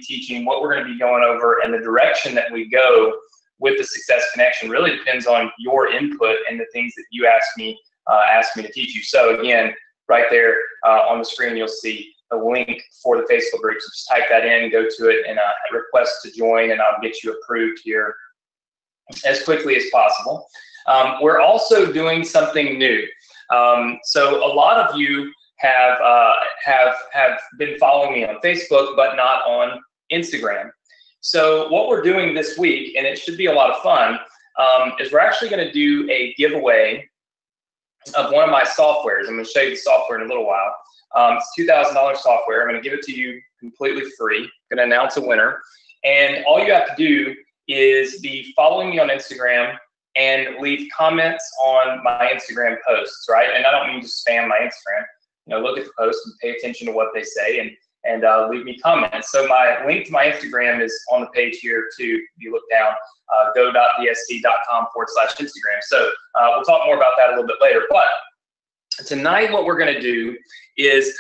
teaching, what we're going to be going over, and the direction that we go with the Success Connection really depends on your input and the things that you ask me to teach you. So again, right there on the screen, you'll see a link for the Facebook group. So just type that in, go to it, and request to join, and I'll get you approved here as quickly as possible. We're also doing something new. So a lot of you have been following me on Facebook, but not on Instagram. So what we're doing this week, and it should be a lot of fun, is we're actually going to do a giveaway of one of my softwares. I'm going to show you the software in a little while. It's $2,000 software. I'm going to give it to you completely free. I'm going to announce a winner. And all you have to do is be following me on Instagram and leave comments on my Instagram posts, right? And I don't mean to spam my Instagram. You know, look at the post and pay attention to what they say and leave me comments. So my link to my Instagram is on the page here too. If you look down, go.dsc.com/Instagram. So we'll talk more about that a little bit later. But tonight what we're going to do is,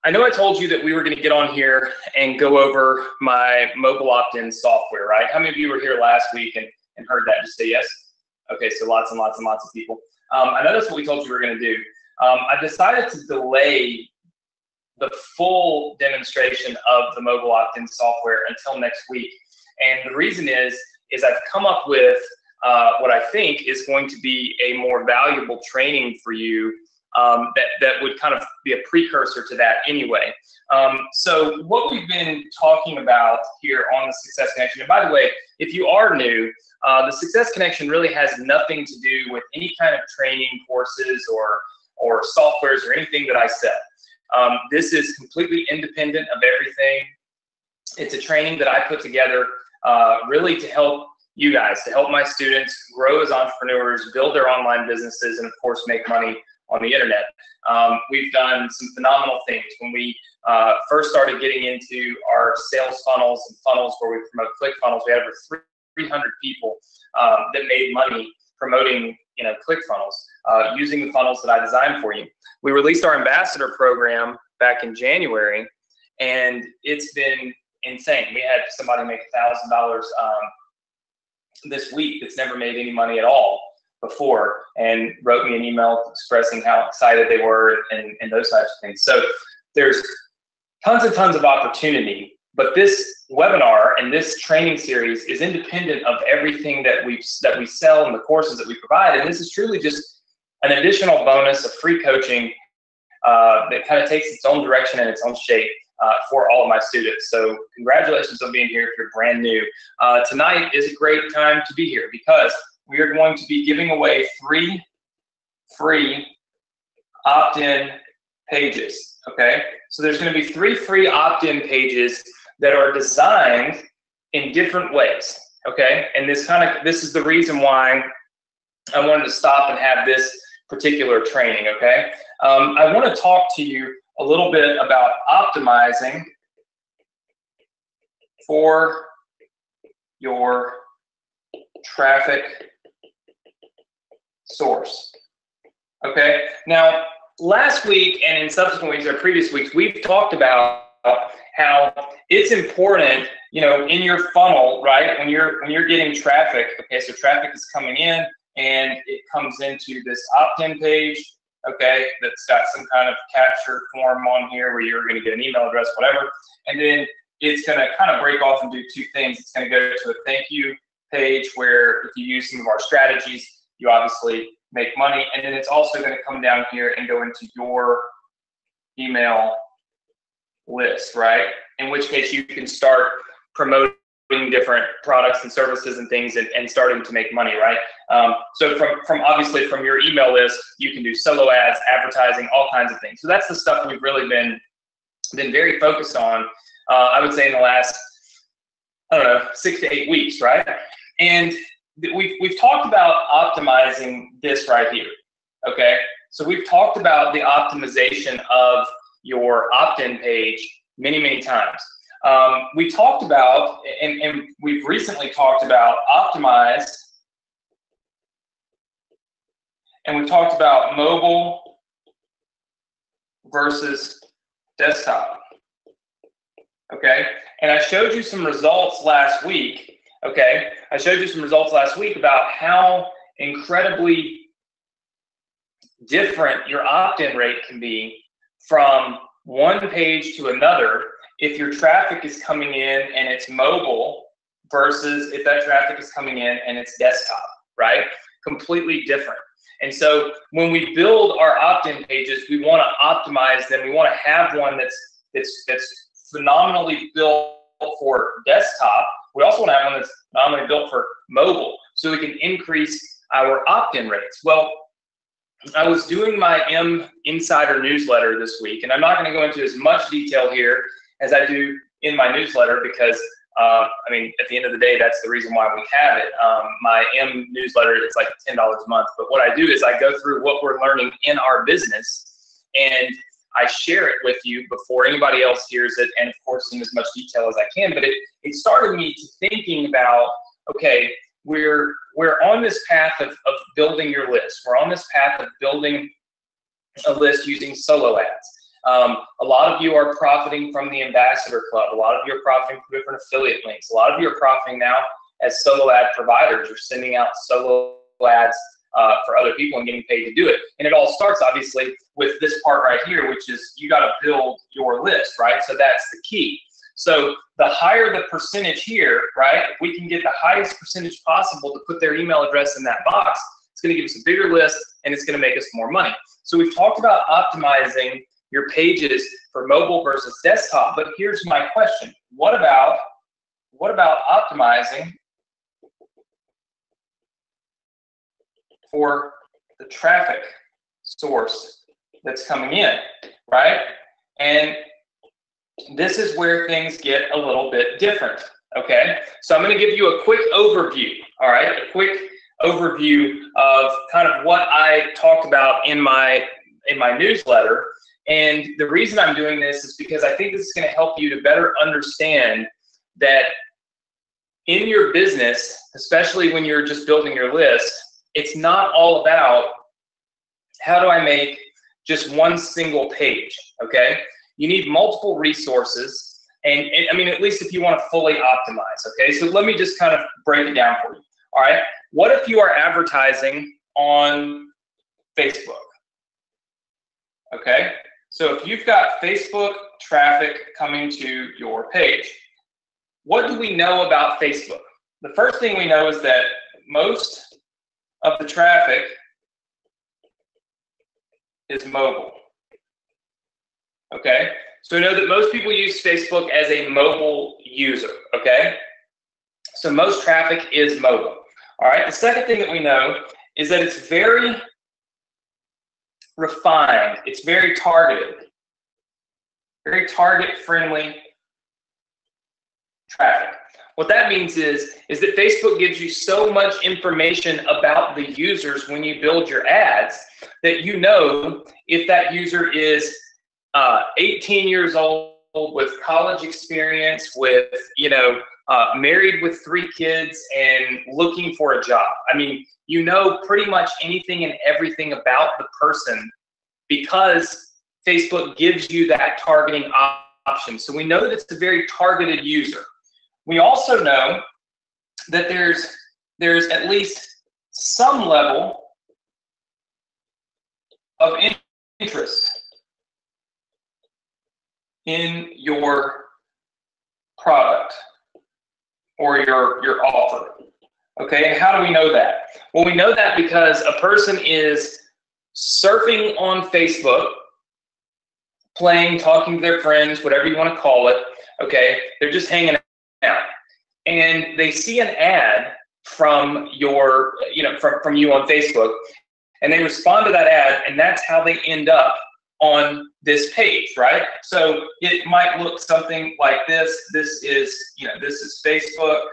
I know I told you that we were going to get on here and go over my mobile opt-in software, right? How many of you were here last week and heard that? Just say yes. Okay, so lots and lots and lots of people. I know that's what we told you we were going to do. I decided to delay the full demonstration of the mobile opt-in software until next week. And the reason is I've come up with what I think is going to be a more valuable training for you that would kind of be a precursor to that anyway. So what we've been talking about here on the Success Connection, and by the way, if you are new, the Success Connection really has nothing to do with any kind of training courses or softwares or anything that I sell. This is completely independent of everything. It's a training that I put together really to help you guys, to help my students grow as entrepreneurs, build their online businesses, and of course make money on the internet. We've done some phenomenal things. When we first started getting into our sales funnels and funnels where we promote ClickFunnels, we had over 300 people that made money promoting ClickFunnels using the funnels that I designed for you. We released our ambassador program back in January, and it's been insane. We had somebody make $1,000 this week that's never made any money at all before, and wrote me an email expressing how excited they were and those types of things. So there's tons and tons of opportunity, but this webinar and this training series is independent of everything that we sell and the courses that we provide. And this is truly just an additional bonus of free coaching that kind of takes its own direction and its own shape for all of my students. So congratulations on being here if you're brand new. Tonight is a great time to be here because we are going to be giving away 3 free opt-in pages, okay? So there's going to be 3 free opt-in pages that are designed in different ways, okay? And this is the reason why I wanted to stop and have this particular training, okay? I want to talk to you a little bit about optimizing for your traffic source, okay? Now, last week and in subsequent weeks or previous weeks, we've talked about how it's important, in your funnel, right? When you're getting traffic, okay, so traffic is coming in and it comes into this opt-in page, okay, that's got some kind of capture form on here where you're going to get an email address, whatever, and then it's going to kind of break off and do 2 things. It's going to go to a thank you page where if you use some of our strategies, you obviously make money, and then it's also going to come down here and go into your email list, right? In which case you can start promoting different products and services and things and starting to make money, right? So obviously from your email list, you can do solo ads, advertising, all kinds of things. So that's the stuff we've really been very focused on, I would say in the last, 6 to 8 weeks, right? And we've talked about optimizing this right here, okay? So we've talked about the optimization of your opt-in page many, many times. We talked about, and we've recently talked about optimize, and we've talked about mobile versus desktop, okay? And I showed you some results last week, okay? I showed you some results last week about how incredibly different your opt-in rate can be from one page to another if your traffic is coming in and it's mobile versus if that traffic is coming in and it's desktop, right? Completely different. And so when we build our opt-in pages, we want to optimize them. We want to have one that's phenomenally built for desktop. We also want to have one that's phenomenally built for mobile so we can increase our opt-in rates. Well, I was doing my Insider newsletter this week, and I'm not going to go into as much detail here as I do in my newsletter because, I mean, at the end of the day, that's the reason why we have it. My newsletter, it's like $10 a month. But what I do is I go through what we're learning in our business, and I share it with you before anybody else hears it, and of course in as much detail as I can. But it started me to thinking about, okay, we're on this path of building your list. We're on this path of building a list using solo ads. A lot of you are profiting from the Ambassador Club. A lot of you are profiting from different affiliate links. A lot of you are profiting now as solo ad providers. You're sending out solo ads for other people and getting paid to do it. And it all starts obviously with this part right here, which is you got to build your list, right? So that's the key. So the higher the percentage here, right, if we can get the highest percentage possible to put their email address in that box, it's going to give us a bigger list and it's going to make us more money. So we've talked about optimizing your pages for mobile versus desktop, but here's my question. What about optimizing for the traffic source that's coming in, right? And this is where things get a little bit different, okay? So I'm going to give you a quick overview, all right? A quick overview of kind of what I talked about in my newsletter. And the reason I'm doing this is because I think this is going to help you to better understand that in your business, especially when you're just building your list, it's not all about how do I make just one single page, okay? You need multiple resources, and I mean, at least if you want to fully optimize, okay? So let me just kind of break it down for you, all right? What if you are advertising on Facebook, okay? So if you've got Facebook traffic coming to your page, what do we know about Facebook? The first thing we know is that most of the traffic is mobile. Okay, so we know that most people use Facebook as a mobile user, okay? So most traffic is mobile. All right, the second thing that we know is that it's very refined, it's very targeted, very target-friendly traffic. What that means is that Facebook gives you so much information about the users when you build your ads that you know if that user is 18 years old with college experience, with, you know, married with 3 kids and looking for a job. I mean, you know pretty much anything and everything about the person because Facebook gives you that targeting option. So we know that it's a very targeted user. We also know that there's at least some level of interest in your product or your offer. Okay, and how do we know that? Well, we know that because a person is surfing on Facebook, playing, talking to their friends, whatever you want to call it, okay? They're just hanging out. And they see an ad from your, you know, from you on Facebook, and they respond to that ad, and that's how they end up on this page, right? So it might look something like this. This is, you know, this is Facebook.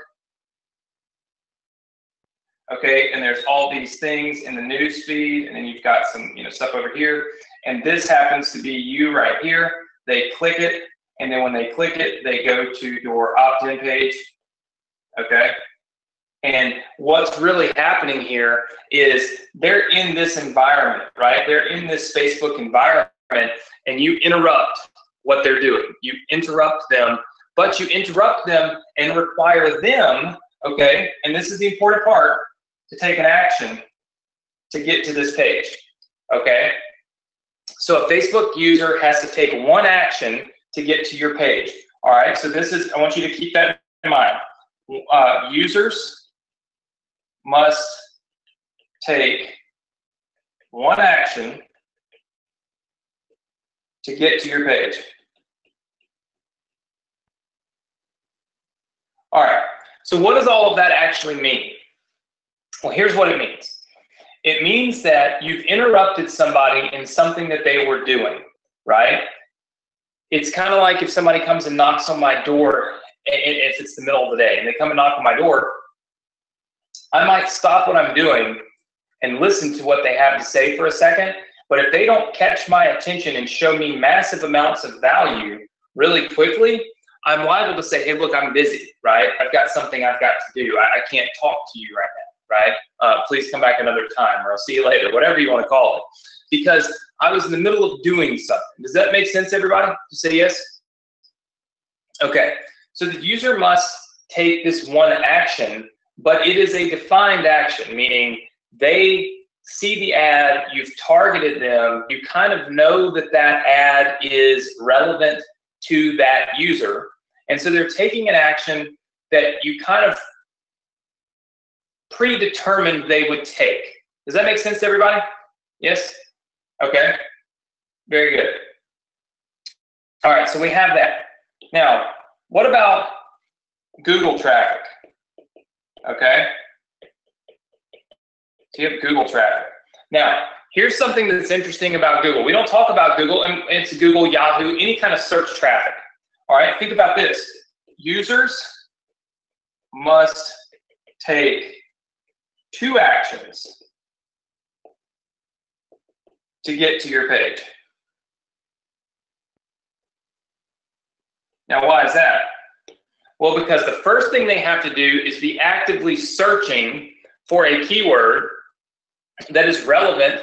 Okay, and there's all these things in the news feed, and then you've got some, you know, stuff over here, and this happens to be you right here. They click it, and then when they click it, they go to your opt-in page. Okay, and what's really happening here is they're in this environment, right? They're in this Facebook environment, and you interrupt what they're doing. You interrupt them but you interrupt them and require them, okay, and this is the important part, to take an action to get to this page, okay? So a Facebook user has to take one action to get to your page, all right? So this is, I want you to keep that in mind. Users must take one action to get to your page. All right, so what does all of that actually mean? Well, here's what it means. It means that you've interrupted somebody in something that they were doing, right? It's kind of like if somebody comes and knocks on my door, if it's the middle of the day, and they come and knock on my door, I might stop what I'm doing and listen to what they have to say for a second. But if they don't catch my attention and show me massive amounts of value really quickly, I'm liable to say, hey, look, I'm busy, right? I've got something I've got to do. I can't talk to you right now, right? Please come back another time, or I'll see you later, whatever you want to call it. Because I was in the middle of doing something. Does that make sense, everybody? Say yes? Okay, so the user must take this one action, but it is a defined action, meaning they see the ad, you've targeted them, you kind of know that that ad is relevant to that user, and so they're taking an action that you kind of predetermined they would take. Does that make sense to everybody? Yes? Okay, very good. All right, so we have that. Now, what about Google traffic? Okay, so you have Google traffic. Now, here's something that's interesting about Google. We don't talk about Google, and it's Google, Yahoo, any kind of search traffic. All right, think about this. Users must take two actions to get to your page. Now, why is that? Well, because the first thing they have to do is be actively searching for a keyword that is relevant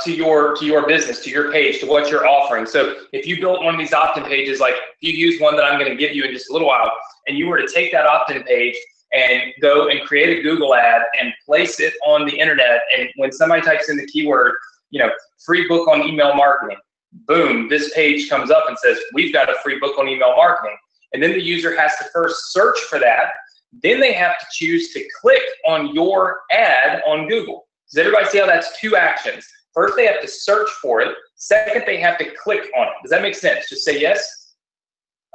to your business, to your page, to what you're offering. So if you built one of these opt-in pages, like if you use one that I'm going to give you in just a little while, and you were to take that opt-in page and go and create a Google ad and place it on the internet, and when somebody types in the keyword, you know, free book on email marketing, boom, this page comes up and says, we've got a free book on email marketing. And then the user has to first search for that. Then they have to choose to click on your ad on Google. Does everybody see how that's two actions? First, they have to search for it. Second, they have to click on it. Does that make sense? Just say yes.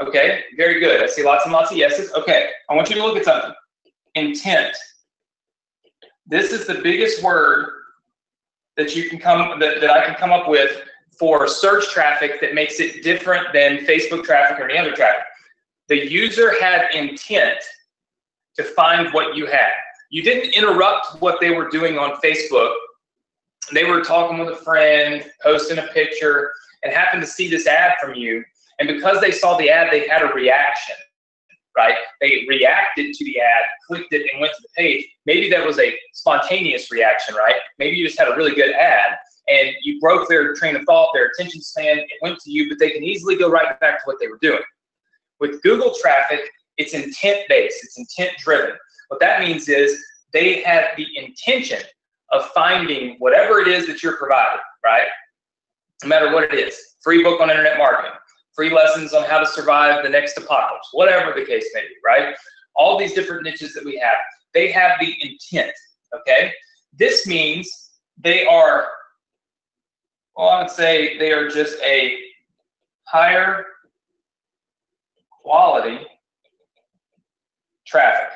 Okay, very good. I see lots and lots of yeses. Okay, I want you to look at something. Intent. This is the biggest word that you can that I can come up with for search traffic that makes it different than Facebook traffic or any other traffic. The user had intent to find what you had. You didn't interrupt what they were doing on Facebook. They were talking with a friend, posting a picture, and happened to see this ad from you. And because they saw the ad, they had a reaction, right? They reacted to the ad, clicked it, and went to the page. Maybe that was a spontaneous reaction, right? Maybe you just had a really good ad, and you broke their train of thought, their attention span, it went to you, but they can easily go right back to what they were doing. With Google traffic, it's intent-based, it's intent-driven. What that means is they have the intention of finding whatever it is that you're providing, right? No matter what it is. Free book on internet marketing, free lessons on how to survive the next apocalypse, whatever the case may be, right? All these different niches that we have, they have the intent, okay? This means they are, well, I would say they are just a higher quality traffic,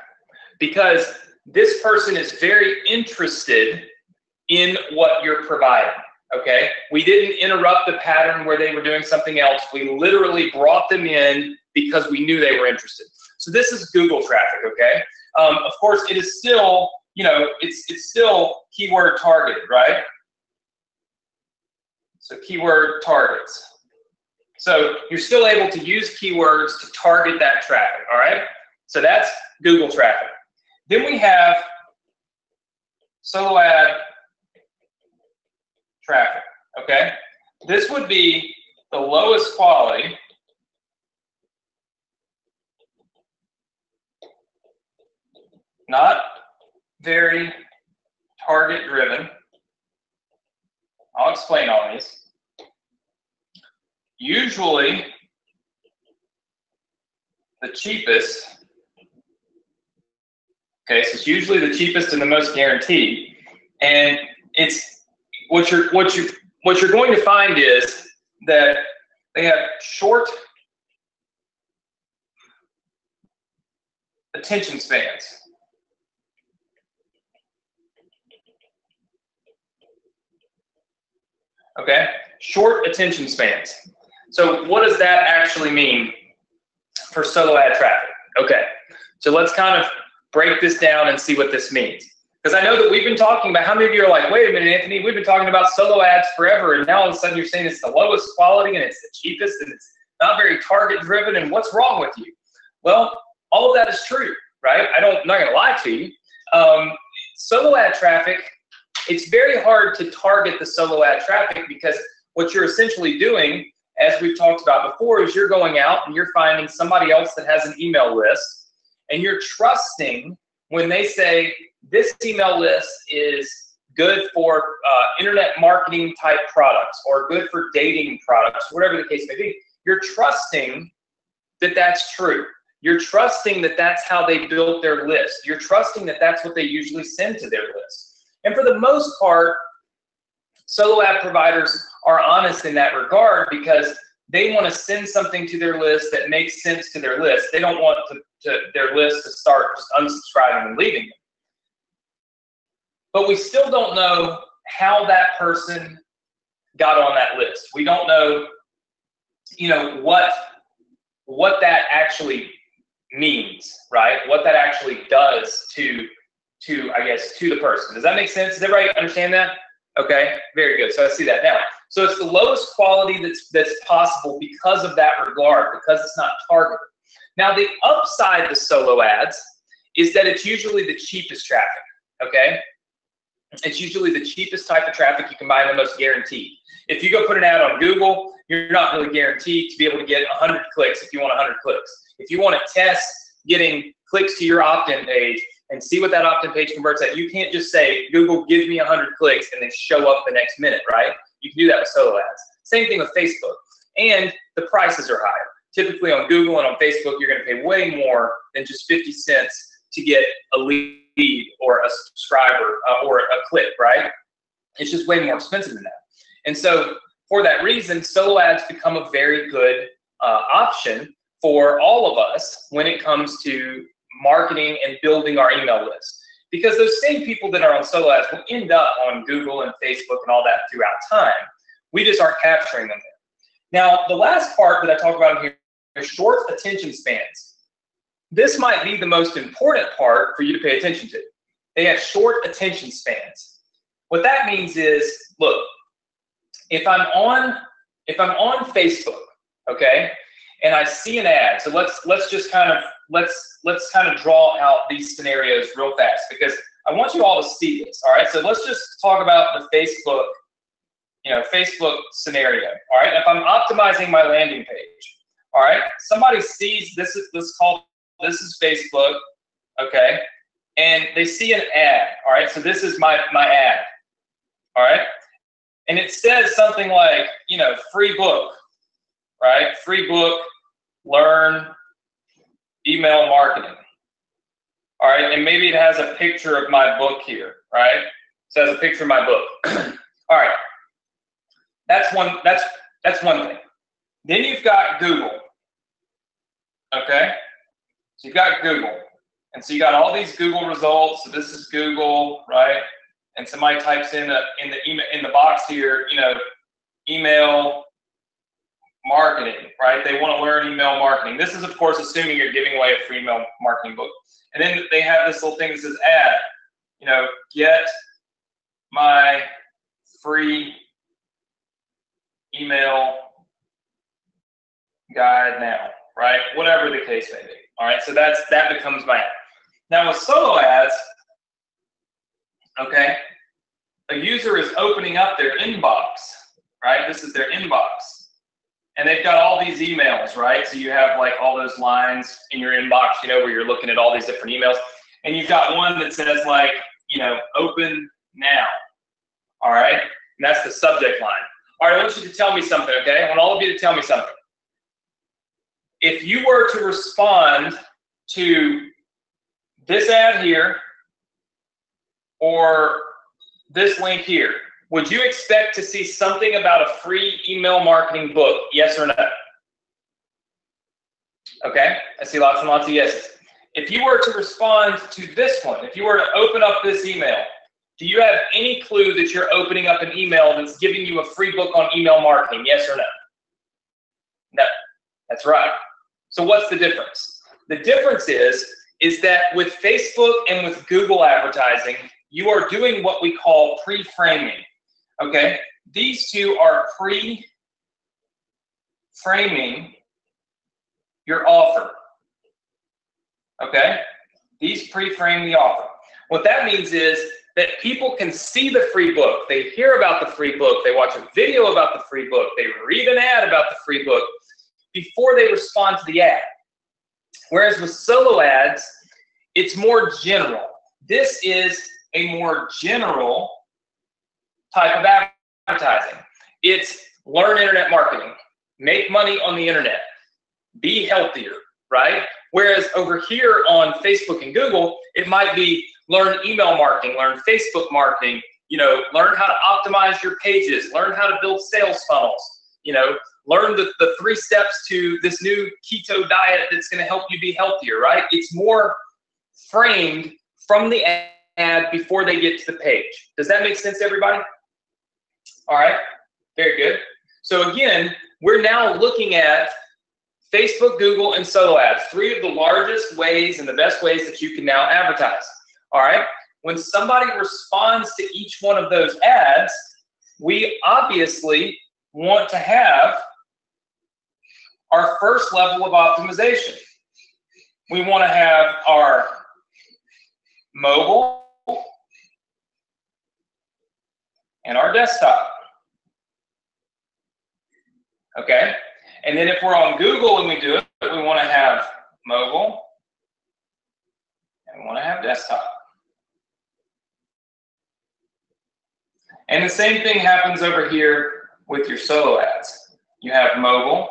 because this person is very interested in what you're providing, okay? We didn't interrupt the pattern where they were doing something else. We literally brought them in because we knew they were interested. So this is Google traffic, okay? Of course, it is still, you know, it's still keyword targeted, right? So keyword targets. So you're still able to use keywords to target that traffic, all right? So that's Google traffic. Then we have solo ad traffic, okay? This would be the lowest quality not very target driven. I'll explain all these. Usually the cheapest. Okay, so it's usually the cheapest and the most guaranteed. And it's what you're going to find is that they have short attention spans. Okay, short attention spans. So what does that actually mean for solo ad traffic? Okay, so let's kind of break this down and see what this means. Because I know that we've been talking about, how many of you are like, wait a minute, Anthony, we've been talking about solo ads forever, and now all of a sudden you're saying it's the lowest quality and it's the cheapest and it's not very target driven, and what's wrong with you? Well, all of that is true, right? I'm not gonna lie to you. Solo ad traffic, it's very hard to target the solo ad traffic because what you're essentially doing, as we've talked about before, is you're going out and you're finding somebody else that has an email list, and you're trusting when they say this email list is good for internet marketing type products or good for dating products, whatever the case may be. You're trusting that that's true. You're trusting that that's how they built their list. You're trusting that that's what they usually send to their list. And for the most part, solo ad providers are honest in that regard because they want to send something to their list that makes sense to their list. They don't want their list to start just unsubscribing and leaving them. But we still don't know how that person got on that list. We don't know, what that actually means, right? What that actually does to the person. Does that make sense? Does everybody understand that? Okay, very good. So I see that now. So it's the lowest quality that's possible because of that regard, because it's not targeted. Now the upside to solo ads is that it's usually the cheapest traffic, okay? It's usually the cheapest type of traffic you can buy and the most guaranteed. If you go put an ad on Google, you're not really guaranteed to be able to get 100 clicks if you want 100 clicks. If you want to test getting clicks to your opt-in page and see what that opt-in page converts at, you can't just say, Google, give me 100 clicks and then show up the next minute, right? You can do that with solo ads. Same thing with Facebook. And the prices are higher. Typically on Google and on Facebook, you're going to pay way more than just 50 cents to get a lead or a subscriber or a click, right? It's just way more expensive than that. And so for that reason, solo ads become a very good option for all of us when it comes to marketing and building our email list. Because those same people that are on solo ads will end up on Google and Facebook and all that throughout time. We just aren't capturing them there. Now, the last part that I talk about here is short attention spans. This might be the most important part for you to pay attention to. They have short attention spans. What that means is, look, if I'm on Facebook, okay, and I see an ad, so let's just kind of draw out these scenarios real fast because I want you all to see this. All right, so let's just talk about the Facebook, Facebook scenario. All right, if I'm optimizing my landing page, all right, somebody sees this is Facebook, okay, and they see an ad. All right, so this is my ad. All right, and it says something like, free book, right? Free book, learn email marketing. All right, and maybe it has a picture of my book here, right? So it has a picture of my book. All right, that's one thing. Then you've got Google, okay? So you've got Google, and so you got all these Google results. So this is Google, right? And somebody types in the box here, email marketing, right? They want to learn email marketing. This is, of course, assuming you're giving away a free email marketing book. And then they have this little thing that says ad, get my free email guide now, right? Whatever the case may be. All right, so that becomes my ad. Now with solo ads, okay, a user is opening up their inbox, right? This is their inbox. And they've got all these emails, right? So you have like all those lines in your inbox, where you're looking at all these different emails. and you've got one that says like, you know, open now. All right, and that's the subject line. All right, I want you to tell me something, okay? I want all of you to tell me something. If you were to respond to this ad here or this link here, would you expect to see something about a free email marketing book? Yes or no? Okay, I see lots and lots of yeses. If you were to respond to this one, if you were to open up this email, do you have any clue that you're opening up an email that's giving you a free book on email marketing? Yes or no? No, that's right. So what's the difference? The difference is that with Facebook and with Google advertising, you are doing what we call pre-framing, okay? These two are pre-framing your offer, okay? These pre-frame the offer. What that means is that people can see the free book, they hear about the free book, they watch a video about the free book, they read an ad about the free book before they respond to the ad. Whereas with solo ads, it's more general. This is a more general type of advertising. It's learn internet marketing, make money on the internet, be healthier, right? Whereas over here on Facebook and Google, it might be learn email marketing, learn Facebook marketing, you know, learn how to optimize your pages, learn how to build sales funnels, you know, learn the 3 steps to this new keto diet that's going to help you be healthier, right? It's more framed from the ad before they get to the page. Does that make sense to everybody? All right, very good. So again, we're now looking at Facebook, Google, and solo ads, 3 of the largest ways and the best ways that you can now advertise. All right, when somebody responds to each one of those ads, we obviously want to have our first level of optimization. We want to have our mobile and our desktop. Okay, and then if we're on Google and we do it, we want to have mobile and we want to have desktop. And the same thing happens over here with your solo ads. You have mobile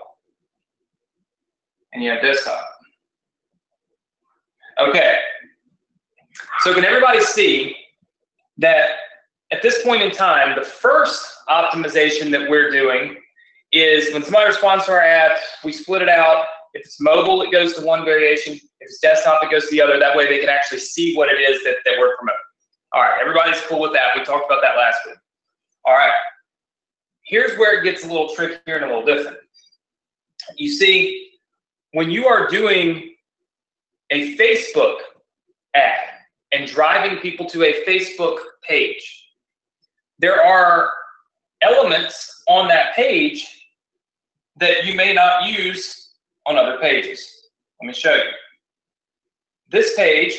and you have desktop. Okay, so can everybody see that at this point in time, the first optimization that we're doing is when somebody responds to our ad, we split it out. If it's mobile, it goes to one variation. If it's desktop, it goes to the other. That way they can actually see what it is that we're promoting. All right, everybody's cool with that. We talked about that last week. All right, here's where it gets a little trickier and a little different. You see, when you are doing a Facebook ad and driving people to a Facebook page, there are elements on that page that you may not use on other pages. Let me show you. This page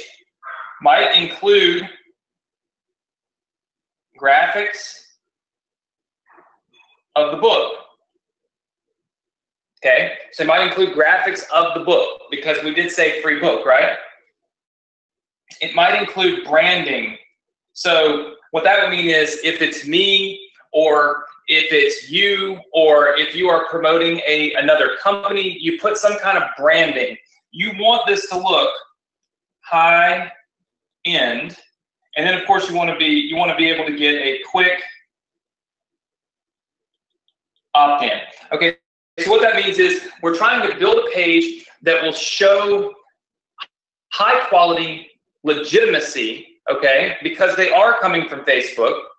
might include graphics of the book. Okay, so it might include graphics of the book because we did say free book, right? It might include branding. So what that would mean is if it's me or if it's you or if you are promoting another company, you put some kind of branding. You want this to look high end, and then of course you want to be able to get a quick opt-in. Okay, so what that means is we're trying to build a page that will show high quality legitimacy, okay, because they are coming from Facebook.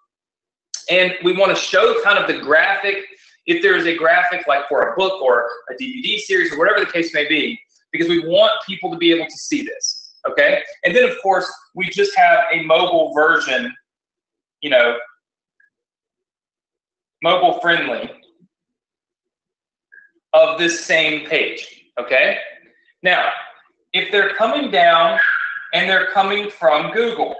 And we want to show kind of the graphic, if there's a graphic like for a book or a DVD series or whatever the case may be, because we want people to be able to see this, okay? And then, of course, we just have a mobile version, you know, mobile friendly of this same page, okay? Now, if they're coming down and they're coming from Google,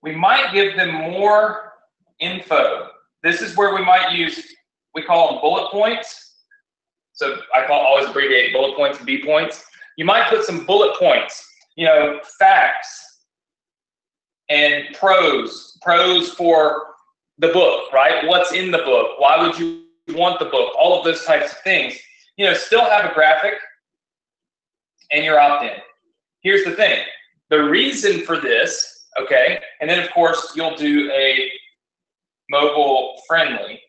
we might give them more info. This is where we might use, we call them bullet points. So I always abbreviate bullet points and B points. You might put some bullet points, you know, facts and pros for the book, right? What's in the book? Why would you want the book? All of those types of things. You know, still have a graphic and your opt-in. Here's the thing. The reason for this, okay, and then of course you'll do a mobile friendly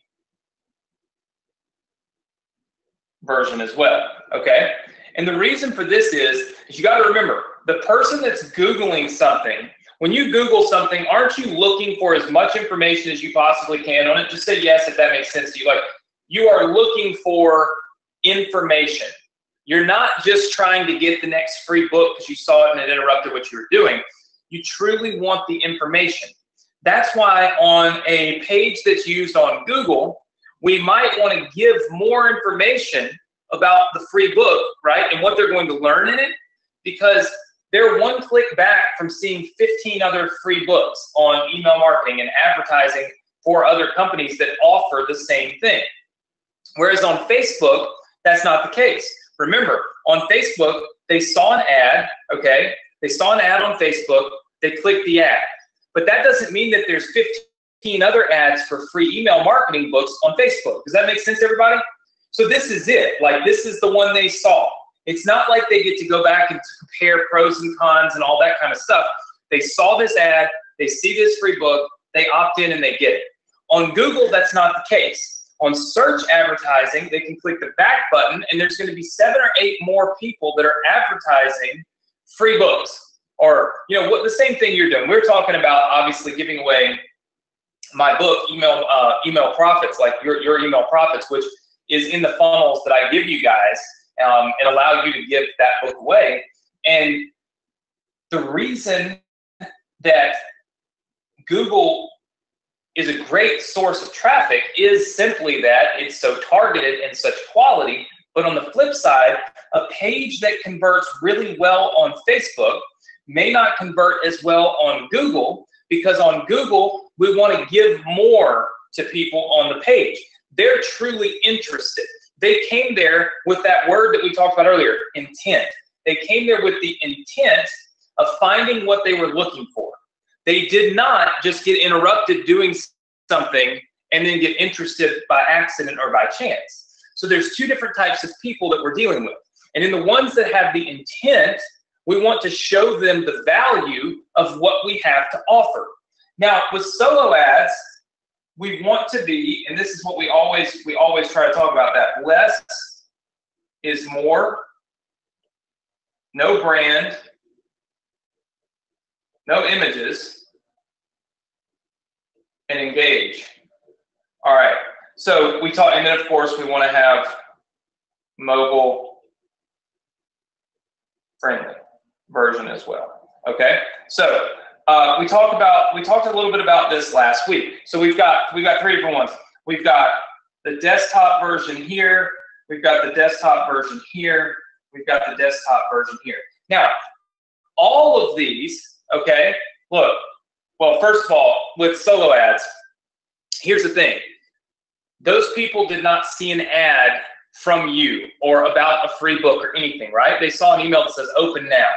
version as well, okay? And the reason for this is you got to remember, the person that's Googling something, when you Google something, aren't you looking for as much information as you possibly can on it? Just say yes if that makes sense to you. Like, you are looking for information. You're not just trying to get the next free book because you saw it and it interrupted what you were doing. You truly want the information. That's why on a page that's used on Google, we might want to give more information about the free book, right? And what they're going to learn in it, because they're one click back from seeing 15 other free books on email marketing and advertising for other companies that offer the same thing. Whereas on Facebook, that's not the case. Remember, on Facebook, they saw an ad, okay? They saw an ad on Facebook, they clicked the ad. But that doesn't mean that there's 15 other ads for free email marketing books on Facebook. Does that make sense, everybody? So this is it. Like, this is the one they saw. It's not like they get to go back and compare pros and cons and all that kind of stuff. They saw this ad, they see this free book, they opt in and they get it. On Google, that's not the case. On search advertising, they can click the back button and there's going to be 7 or 8 more people that are advertising free books. Or, you know, what the same thing you're doing. We're talking about obviously giving away my book, Email Profits, like your Email Profits, which is in the funnels that I give you guys and allow you to give that book away. And the reason that Google is a great source of traffic is simply that it's so targeted and such quality. But on the flip side, a page that converts really well on Facebook may not convert as well on Google, because on Google, we want to give more to people on the page. They're truly interested. They came there with that word that we talked about earlier, intent. They came there with the intent of finding what they were looking for. They did not just get interrupted doing something and then get interested by accident or by chance. So there's 2 different types of people that we're dealing with. And in the ones that have the intent, we want to show them the value of what we have to offer. Now, with solo ads, we want to be, and this is what we always try to talk about, that less is more, no brand, no images, and engage. All right, so we talk, and then of course we want to have mobile friendly version as well. Okay, so we talked a little bit about this last week. So we've got 3 different ones. We've got the desktop version here. We've got the desktop version here. We've got the desktop version here. Now, all of these, okay, look, well, first of all, with solo ads, here's the thing. Those people did not see an ad from you or about a free book or anything, right? They saw an email that says open now.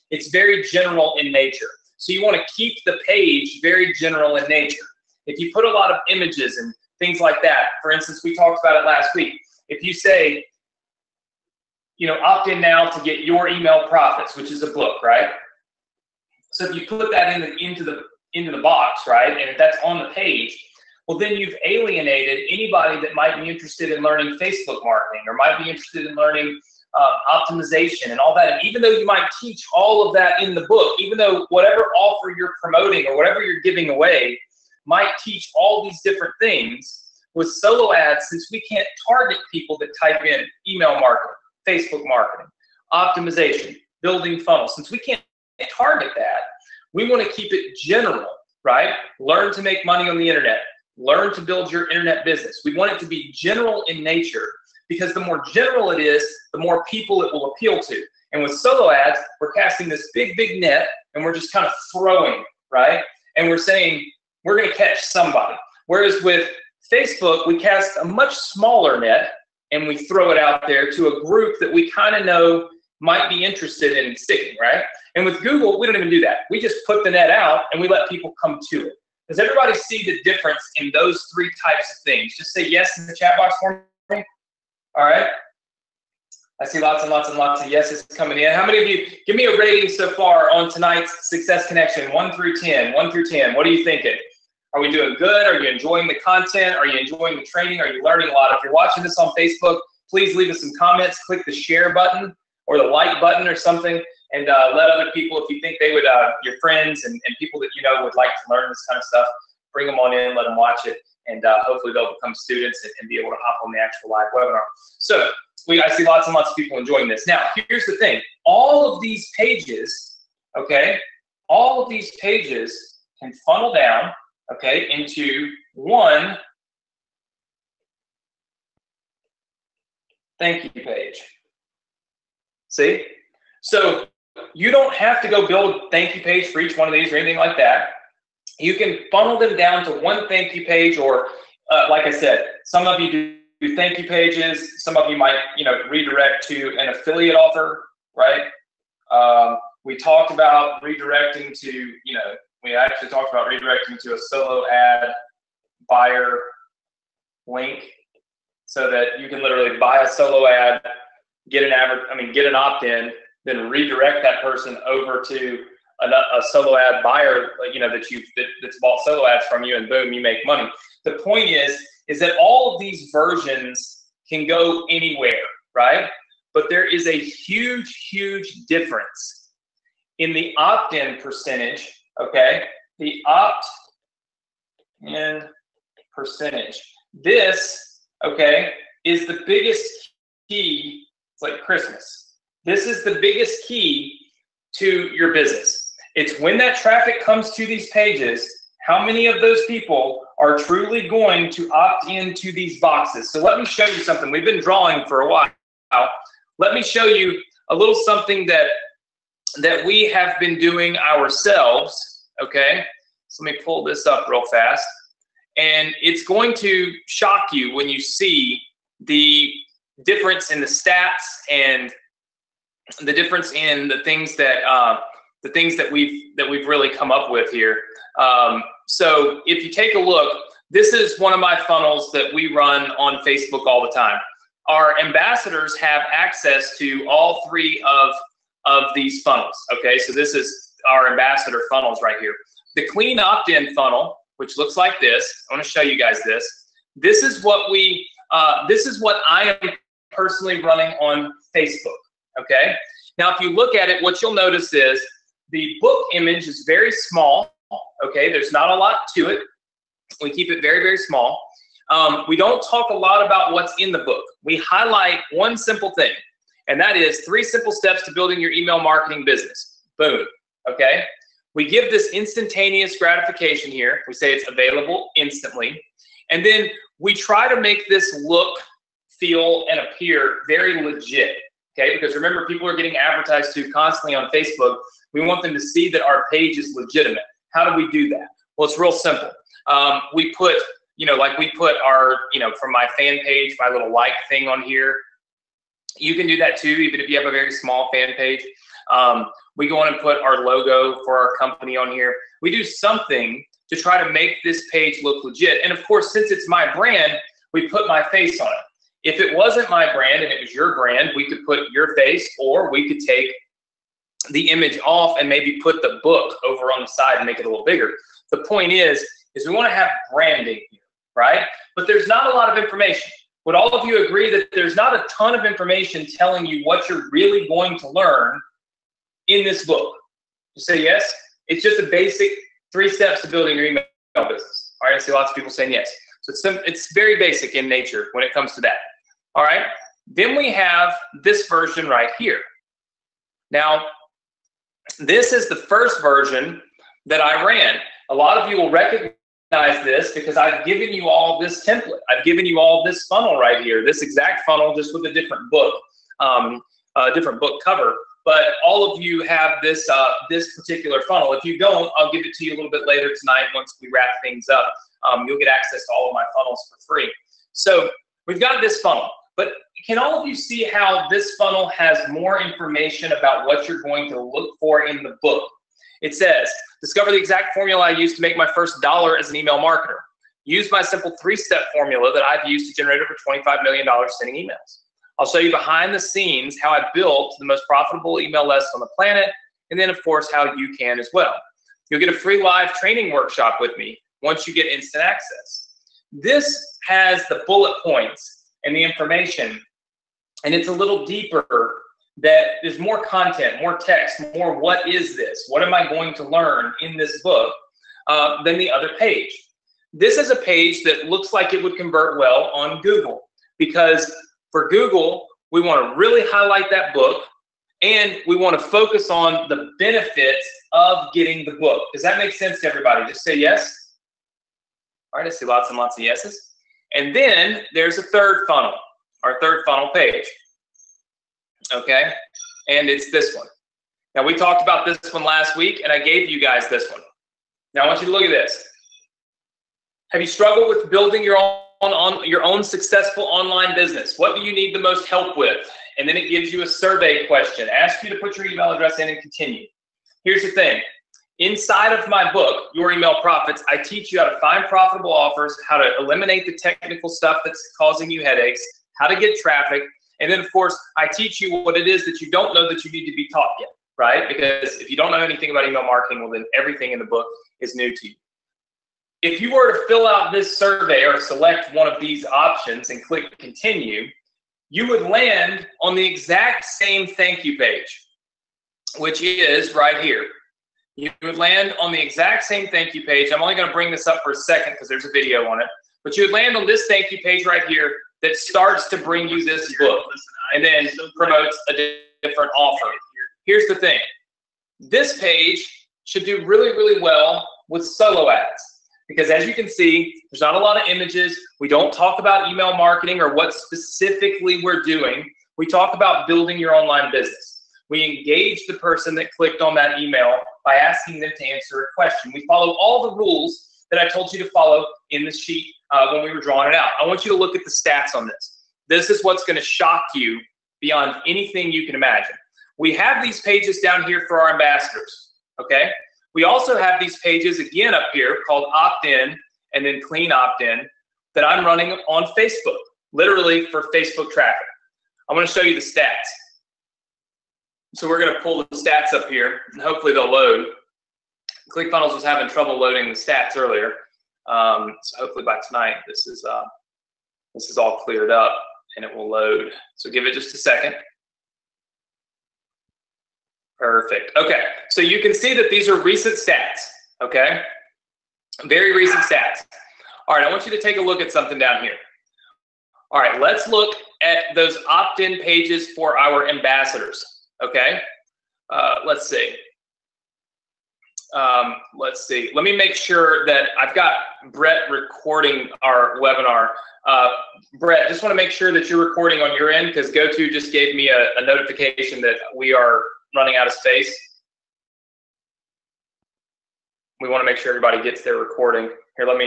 It's very general in nature. So you want to keep the page very general in nature. If you put a lot of images and things like that, for instance, we talked about it last week. If you say, you know, opt in now to get your email profits, which is a book, right? So if you put that into the box, right, and if that's on the page, well, then you've alienated anybody that might be interested in learning Facebook marketing or might be interested in learning optimization and all that. And even though you might teach all of that in the book, even though whatever offer you're promoting or whatever you're giving away might teach all these different things, with solo ads, since we can't target people that type in email marketing, Facebook marketing, optimization, building funnels, since we can't target that, we want to keep it general, right? Learn to make money on the internet. Learn to build your internet business. We want it to be general in nature, because the more general it is, the more people it will appeal to. And with solo ads, we're casting this big, big net, and we're just kind of throwing, right? And we're saying, we're going to catch somebody. Whereas with Facebook, we cast a much smaller net, and we throw it out there to a group that we kind of know might be interested in sticking, right? And with Google, we don't even do that. We just put the net out and we let people come to it. Does everybody see the difference in those three types of things? Just say yes in the chat box for me. All right. I see lots and lots and lots of yeses coming in. How many of you, give me a rating so far on tonight's Success Connection, 1 through 10, 1 through 10. What are you thinking? Are we doing good? Are you enjoying the content? Are you enjoying the training? Are you learning a lot? If you're watching this on Facebook, please leave us some comments. Click the share button or the like button or something, and let other people, if you think they would, your friends and people that you know would like to learn this kind of stuff, bring them on in, let them watch it, and hopefully they'll become students and be able to hop on the actual live webinar. So I see lots and lots of people enjoying this. Now, here's the thing. All of these pages, okay, all of these pages can funnel down, okay, into one thank you page. See? So you don't have to go build a thank you page for each one of these or anything like that. You can funnel them down to one thank you page, or like I said, some of you do thank you pages. Some of you might, redirect to an affiliate offer, right? We talked about redirecting to, we actually talked about redirecting to a solo ad buyer link, so that you can literally buy a solo ad, get an opt-in, then redirect that person over to a solo ad buyer, that's bought solo ads from you, and boom, you make money. The point is that all of these versions can go anywhere, right? But there is a huge, huge difference in the opt-in percentage, okay? The opt-in percentage. This, okay, is the biggest key. It's like Christmas. This is the biggest key to your business. It's when that traffic comes to these pages, how many of those people are truly going to opt into these boxes. So let me show you something. We've been drawing for a while. Let me show you a little something that we have been doing ourselves, okay? So let me pull this up real fast. And it's going to shock you when you see the difference in the stats and the difference in the things that we've really come up with here. So if you take a look, this is one of my funnels that we run on Facebook all the time. Our ambassadors have access to all three of these funnels. Okay, so this is our ambassador funnels right here. The clean opt-in funnel, which looks like this. I want to show you guys this. This is what I am personally running on Facebook. Okay. Now, if you look at it, what you'll notice is the book image is very small. Okay, there's not a lot to it. We keep it very, very small. We don't talk a lot about what's in the book. We highlight one simple thing, and that is 3 simple steps to building your email marketing business. Boom. Okay. We give this instantaneous gratification here. We say it's available instantly. And then we try to make this look, feel, and appear very legit. Okay, because remember, people are getting advertised to constantly on Facebook. We want them to see that our page is legitimate. How do we do that? Well, it's real simple. We put, we put our, from my fan page, my little like thing on here. You can do that too, even if you have a very small fan page. We go on and put our logo for our company on here. We do something to try to make this page look legit. And of course, since it's my brand, we put my face on it. If it wasn't my brand and it was your brand, we could put your face, or we could take the image off and maybe put the book over on the side and make it a little bigger. The point is we want to have branding here, right? But there's not a lot of information. Would all of you agree that there's not a ton of information telling you what you're really going to learn in this book? You say yes? It's just a basic 3 steps to building your email business. All right, I see lots of people saying yes. So it's very basic in nature when it comes to that. All right, then we have this version right here. Now, this is the first version that I ran. A lot of you will recognize this because I've given you all this template. I've given you all this funnel right here, this exact funnel, just with a different book cover. But all of you have this this particular funnel. If you don't, I'll give it to you a little bit later tonight once we wrap things up. You'll get access to all of my funnels for free. So we've got this funnel. But can all of you see how this funnel has more information about what you're going to look for in the book? It says, discover the exact formula I used to make my first dollar as an email marketer. Use my simple 3-step formula that I've used to generate over $25 million sending emails. I'll show you behind the scenes how I built the most profitable email list on the planet, and then, of course, how you can as well. You'll get a free live training workshop with me once you get instant access. This has the bullet points and the information, and it's a little deeper. That there's more content, more text, more what is this? What am I going to learn in this book than the other page. This is a page that looks like it would convert well on Google, because for Google, we want to really highlight that book, and we want to focus on the benefits of getting the book. Does that make sense to everybody? Just say yes. All right, I see lots and lots of yeses. And then there's a third funnel, our third funnel page. Okay, and it's this one. Now, we talked about this one last week, and I gave you guys this one. Now, I want you to look at this. Have you struggled with building your own successful online business? What do you need the most help with? And then it gives you a survey question, asks you to put your email address in and continue. Here's the thing. Inside of my book, Your Email Profits, I teach you how to find profitable offers, how to eliminate the technical stuff that's causing you headaches, how to get traffic. And then, of course, I teach you what it is that you don't know that you need to be taught yet, right? Because if you don't know anything about email marketing, well, then everything in the book is new to you. If you were to fill out this survey or select one of these options and click continue, you would land on the exact same thank you page, which is right here. You would land on the exact same thank you page. I'm only going to bring this up for a second because there's a video on it. But you would land on this thank you page right here that starts to bring you this book and then promotes a different offer. Here's the thing. This page should do really, really well with solo ads, because as you can see, there's not a lot of images. We don't talk about email marketing or what specifically we're doing. We talk about building your online business. We engage the person that clicked on that email by asking them to answer a question. We follow all the rules that I told you to follow in the sheet when we were drawing it out. I want you to look at the stats on this. This is what's going to shock you beyond anything you can imagine. We have these pages down here for our ambassadors, okay? We also have these pages again up here called opt-in and then clean opt-in that I'm running on Facebook, literally for Facebook traffic. I'm going to show you the stats. So we're going to pull the stats up here, and hopefully they'll load. ClickFunnels was having trouble loading the stats earlier, so hopefully by tonight this is all cleared up and it will load. So give it just a second. Perfect. Okay, so you can see that these are recent stats. Okay, very recent stats. All right, I want you to take a look at something down here. All right, let's look at those opt-in pages for our ambassadors. Okay, let's see. Let me make sure that I've got Brett recording our webinar. Brett, just want to make sure that you're recording on your end, because GoTo just gave me a notification that we are running out of space. We want to make sure everybody gets their recording. Here, let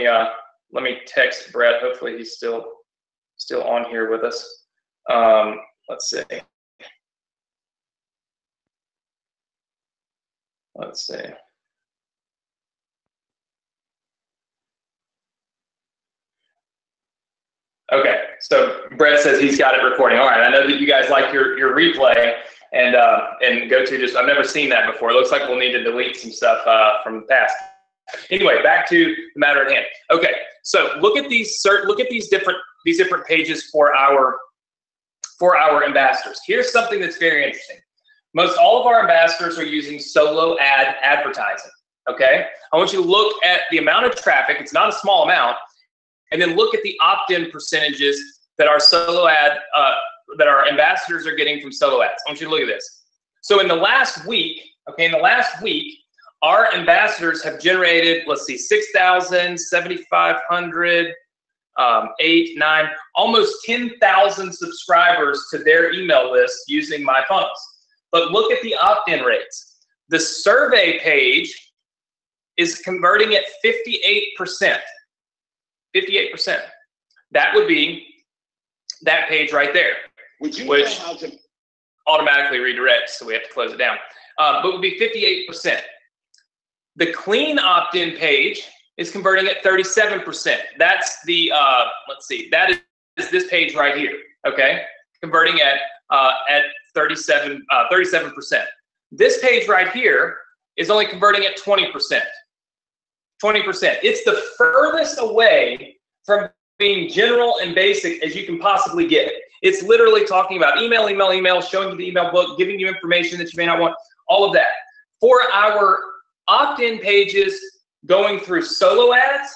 me text Brett. Hopefully he's still on here with us. Let's see. Let's see. Okay, so Brett says he's got it recording. All right, I know that you guys like your replay, and GoTo just, I've never seen that before. It looks like we'll need to delete some stuff from the past. Anyway, back to the matter at hand. Okay, so look at these different pages for our ambassadors. Here's something that's very interesting. Most all of our ambassadors are using solo ad advertising. Okay, I want you to look at the amount of traffic. It's not a small amount. And then look at the opt-in percentages that our solo ad, that our ambassadors are getting from solo ads. I want you to look at this. So in the last week, our ambassadors have generated, let's see, 6,000, 7,500, 8, 9, almost 10,000 subscribers to their email list using my funnels. But look at the opt-in rates. The survey page is converting at 58%. 58%. That would be that page right there, which automatically redirects, so we have to close it down. But would be 58%. The clean opt-in page is converting at 37%. That's the, let's see, that is this page right here, okay? Converting at 37%. This page right here is only converting at 20%. 20%. It's the furthest away from being general and basic as you can possibly get. It's literally talking about email, email, email, showing you the email book, giving you information that you may not want, all of that. For our opt-in pages going through solo ads,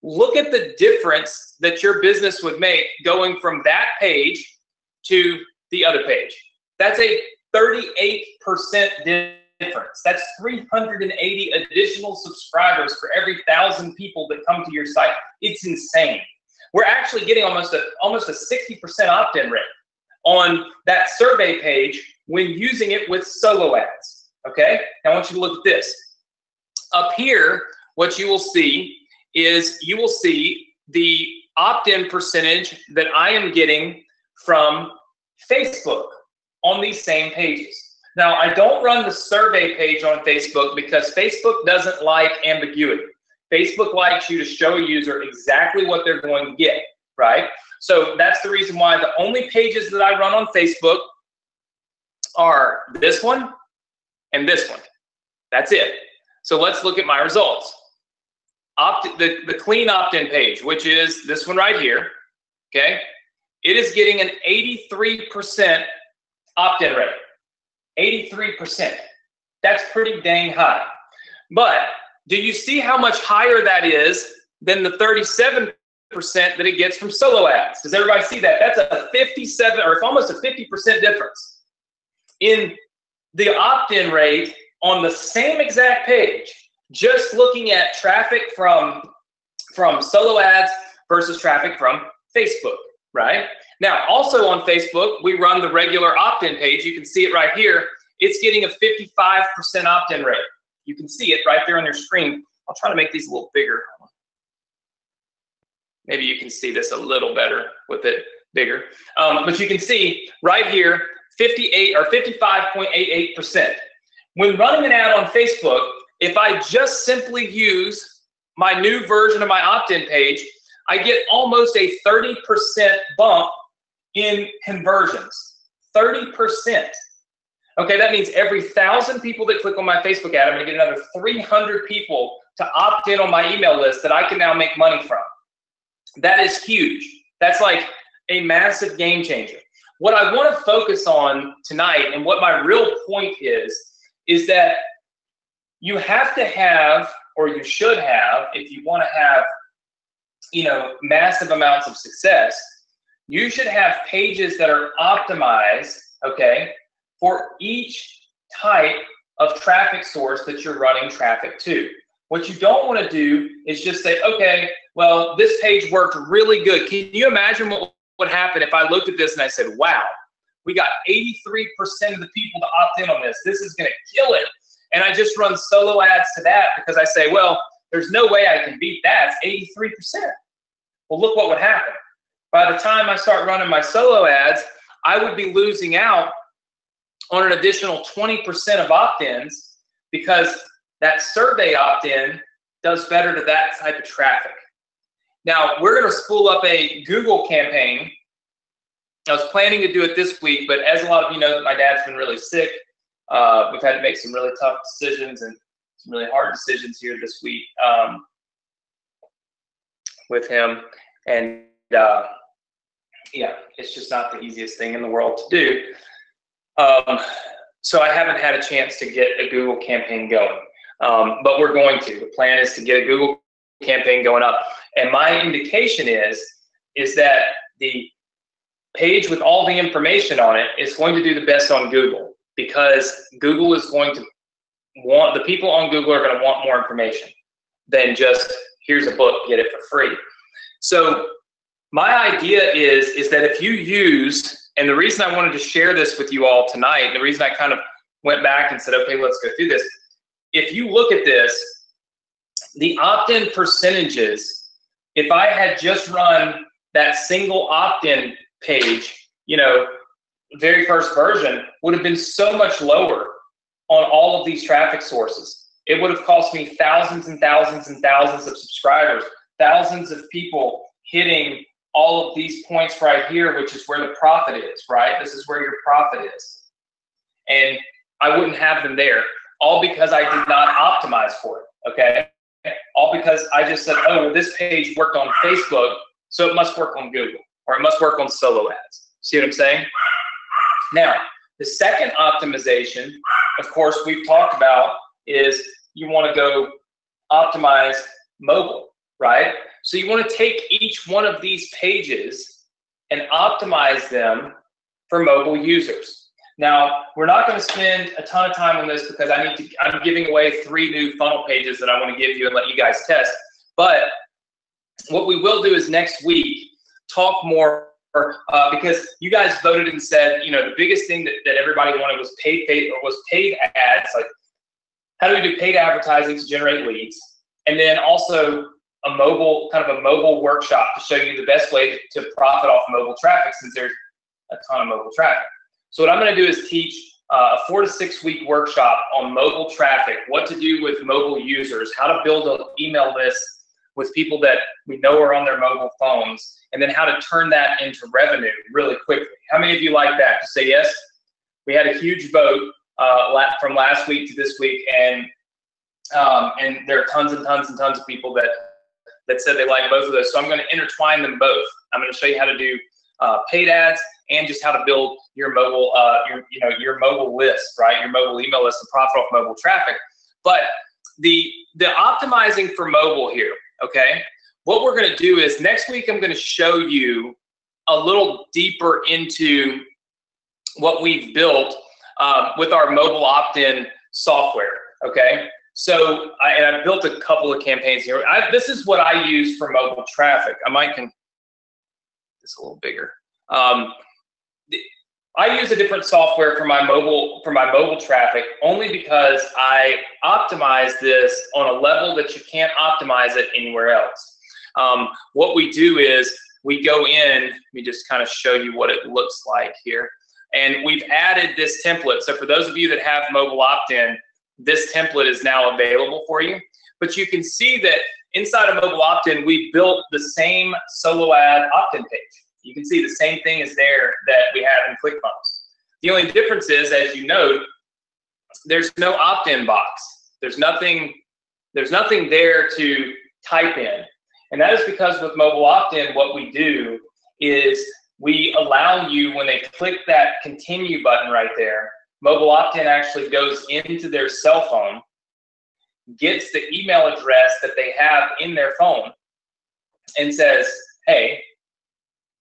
look at the difference that your business would make going from that page to the other page. That's a 38% difference. That's 380 additional subscribers for every 1,000 people that come to your site. It's insane. We're actually getting almost a 60% opt-in rate on that survey page when using it with solo ads. Okay, now I want you to look at this. Up here, what you will see is you will see the opt-in percentage that I am getting from Facebook on these same pages. Now, I don't run the survey page on Facebook because Facebook doesn't like ambiguity. Facebook likes you to show a user exactly what they're going to get, right? So that's the reason why the only pages that I run on Facebook are this one and this one. That's it. So let's look at my results. The clean opt-in page, which is this one right here, okay? It is getting an 83% opt-in rate. 83%. That's pretty dang high. But do you see how much higher that is than the 37% that it gets from solo ads? Does everybody see that? That's a 57, or it's almost a 50% difference in the opt-in rate on the same exact page, just looking at traffic from solo ads versus traffic from Facebook, right? Now, also on Facebook, we run the regular opt-in page. You can see it right here. It's getting a 55% opt-in rate. You can see it right there on your screen. I'll try to make these a little bigger. Maybe you can see this a little better with it bigger. But you can see right here, 58 or 55.88%. When running an ad on Facebook, if I just simply use my new version of my opt-in page, I get almost a 30% bump in conversions. 30%. Okay, that means every 1,000 people that click on my Facebook ad, I'm gonna get another 300 people to opt in on my email list that I can now make money from. That is huge. That's like a massive game changer. What I want to focus on tonight, and what my real point is that you have to have, or you should have, if you want to have, you know, massive amounts of success, you should have pages that are optimized, okay, for each type of traffic source that you're running traffic to. What you don't want to do is just say, okay, well, this page worked really good. Can you imagine what would happen if I looked at this and I said, wow, we got 83% of the people to opt in on this. This is going to kill it. And I just run solo ads to that because I say, well, there's no way I can beat that. It's 83%. Well, look what would happen. By the time I start running my solo ads, I would be losing out on an additional 20% of opt-ins because that survey opt-in does better to that type of traffic. Now, we're going to spool up a Google campaign. I was planning to do it this week, but as a lot of you know, my dad's been really sick. We've had to make some really tough decisions and some really hard decisions here this week with him. And yeah, it's just not the easiest thing in the world to do. So I haven't had a chance to get a Google campaign going, but we're going to. The plan is to get a Google campaign going up. And my indication is that the page with all the information on it is going to do the best on Google, because Google is going to want, the people on Google are going to want more information than just, here's a book, get it for free. So my idea is that if you use, and the reason I wanted to share this with you all tonight, the reason I kind of went back and said, okay, let's go through this. If you look at this, the opt-in percentages, if I had just run that single opt-in page, you know, very first version would have been so much lower on all of these traffic sources. It would have cost me thousands and thousands and thousands of subscribers, thousands of people hitting all of these points right here, which is where the profit is, right? This is where your profit is. And I wouldn't have them there, all because I did not optimize for it, okay? All because I just said, oh, well, this page worked on Facebook, so it must work on Google, or it must work on solo ads. See what I'm saying? Now, the second optimization, of course, we've talked about is you want to go optimize mobile, right? So you want to take each one of these pages and optimize them for mobile users. Now, we're not going to spend a ton of time on this because I'm giving away 3 new funnel pages that I want to give you and let you guys test. But what we will do is next week talk more because you guys voted and said, you know, the biggest thing that everybody wanted was paid ads. Like, how do we do paid advertising to generate leads? And then also a mobile workshop to show you the best way to profit off mobile traffic, since there's a ton of mobile traffic. So what I'm going to do is teach a 4 to 6 week workshop on mobile traffic, what to do with mobile users, how to build an email list with people that we know are on their mobile phones, and then how to turn that into revenue really quickly. How many of you like that? Just say yes. We had a huge vote from last week to this week, and there are tons and tons and tons of people that said they like both of those. So I'm going to intertwine them both. I'm going to show you how to do paid ads and just how to build your mobile, your mobile list, right? Your mobile email list and profit off mobile traffic. But the optimizing for mobile here, okay? What we're going to do is next week I'm going to show you a little deeper into what we've built with our mobile opt-in software, okay? So I've built a couple of campaigns here. This is what I use for mobile traffic. I might can this a little bigger. I use a different software for my mobile traffic only because I optimize this on a level that you can't optimize it anywhere else. What we do is we go in, let me just kind of show you what it looks like here. And we've added this template. So for those of you that have mobile opt-in, this template is now available for you. But you can see that inside of mobile opt-in, we built the same solo ad opt-in page. You can see the same thing is there that we have in ClickFunnels. The only difference is, as you note, there's no opt-in box. There's nothing there to type in. And that is because with mobile opt-in, what we do is we allow you, when they click that continue button right there, mobile opt-in actually goes into their cell phone, gets the email address that they have in their phone, and says, hey,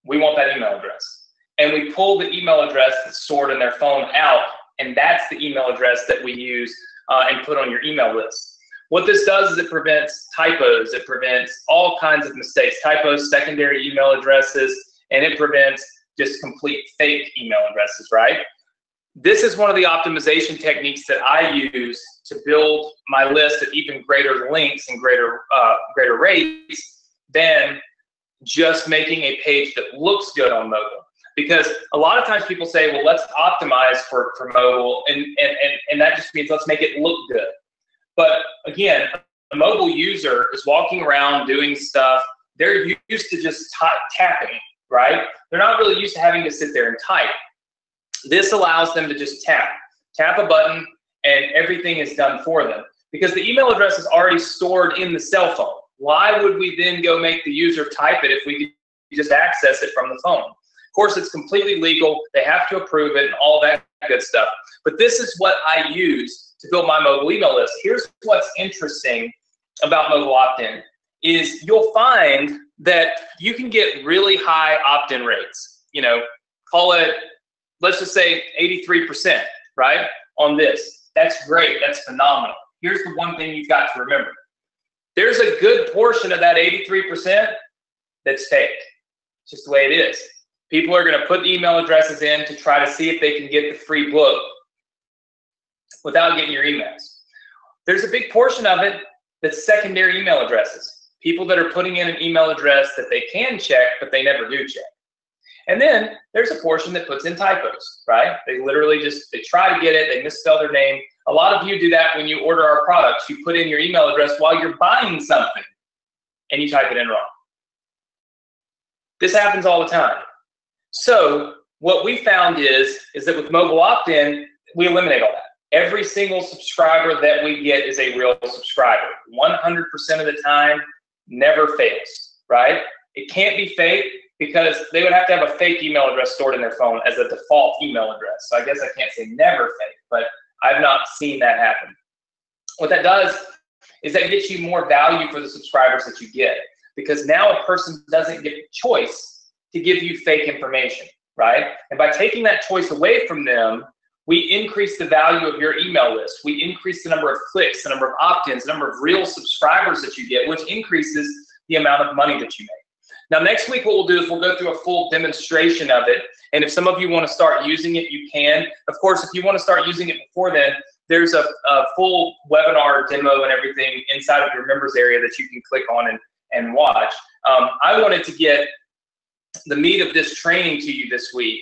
we want that email address. And we pull the email address that's stored in their phone out, and that's the email address that we use and put on your email list. What this does is it prevents typos, it prevents all kinds of mistakes, typos, secondary email addresses, and it prevents just complete fake email addresses, right? This is one of the optimization techniques that I use to build my list at even greater lengths and greater rates than just making a page that looks good on mobile. Because a lot of times people say, well, let's optimize for mobile, and that just means let's make it look good. But again, a mobile user is walking around doing stuff. They're used to just tapping, right? They're not really used to having to sit there and type. This allows them to just tap a button, and everything is done for them. Because the email address is already stored in the cell phone. Why would we then go make the user type it if we could just access it from the phone? Of course, it's completely legal. They have to approve it and all that good stuff. But this is what I use to build my mobile email list. Here's what's interesting about mobile opt-in is you'll find that you can get really high opt-in rates. You know, call it, let's just say 83%, right, on this. That's great. That's phenomenal. Here's the one thing you've got to remember. There's a good portion of that 83% that's fake. It's just the way it is. People are going to put email addresses in to try to see if they can get the free book without getting your emails. There's a big portion of it that's secondary email addresses. People that are putting in an email address that they can check, but they never do check. And then there's a portion that puts in typos, right? They literally just, they try to get it, they misspell their name. A lot of you do that when you order our products. You put in your email address while you're buying something and you type it in wrong. This happens all the time. So what we found is that with mobile opt-in, we eliminate all that. Every single subscriber that we get is a real subscriber. 100% of the time, never fails, right? It can't be fake because they would have to have a fake email address stored in their phone as a default email address. So I guess I can't say never fake, but I've not seen that happen. What that does is that gets you more value for the subscribers that you get, because now a person doesn't get the choice to give you fake information, right? And by taking that choice away from them, we increase the value of your email list. We increase the number of clicks, the number of opt-ins, the number of real subscribers that you get, which increases the amount of money that you make. Now, next week, what we'll do is we'll go through a full demonstration of it. And if some of you want to start using it, you can. Of course, if you want to start using it before then, there's a full webinar demo and everything inside of your members area that you can click on and watch. I wanted to get the meat of this training to you this week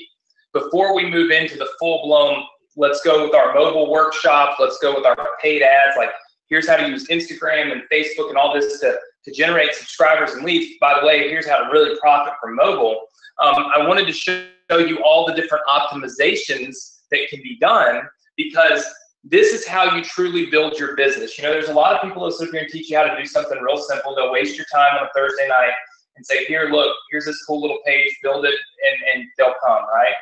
before we move into the full-blown, let's go with our mobile workshop, let's go with our paid ads, like here's how to use Instagram and Facebook and all this to generate subscribers and leads. By the way, here's how to really profit from mobile. I wanted to show you all the different optimizations that can be done, because this is how you truly build your business. You know, there's a lot of people that sit here and teach you how to do something real simple. They'll waste your time on a Thursday night and say, here, look, here's this cool little page, build it, and they'll come, right?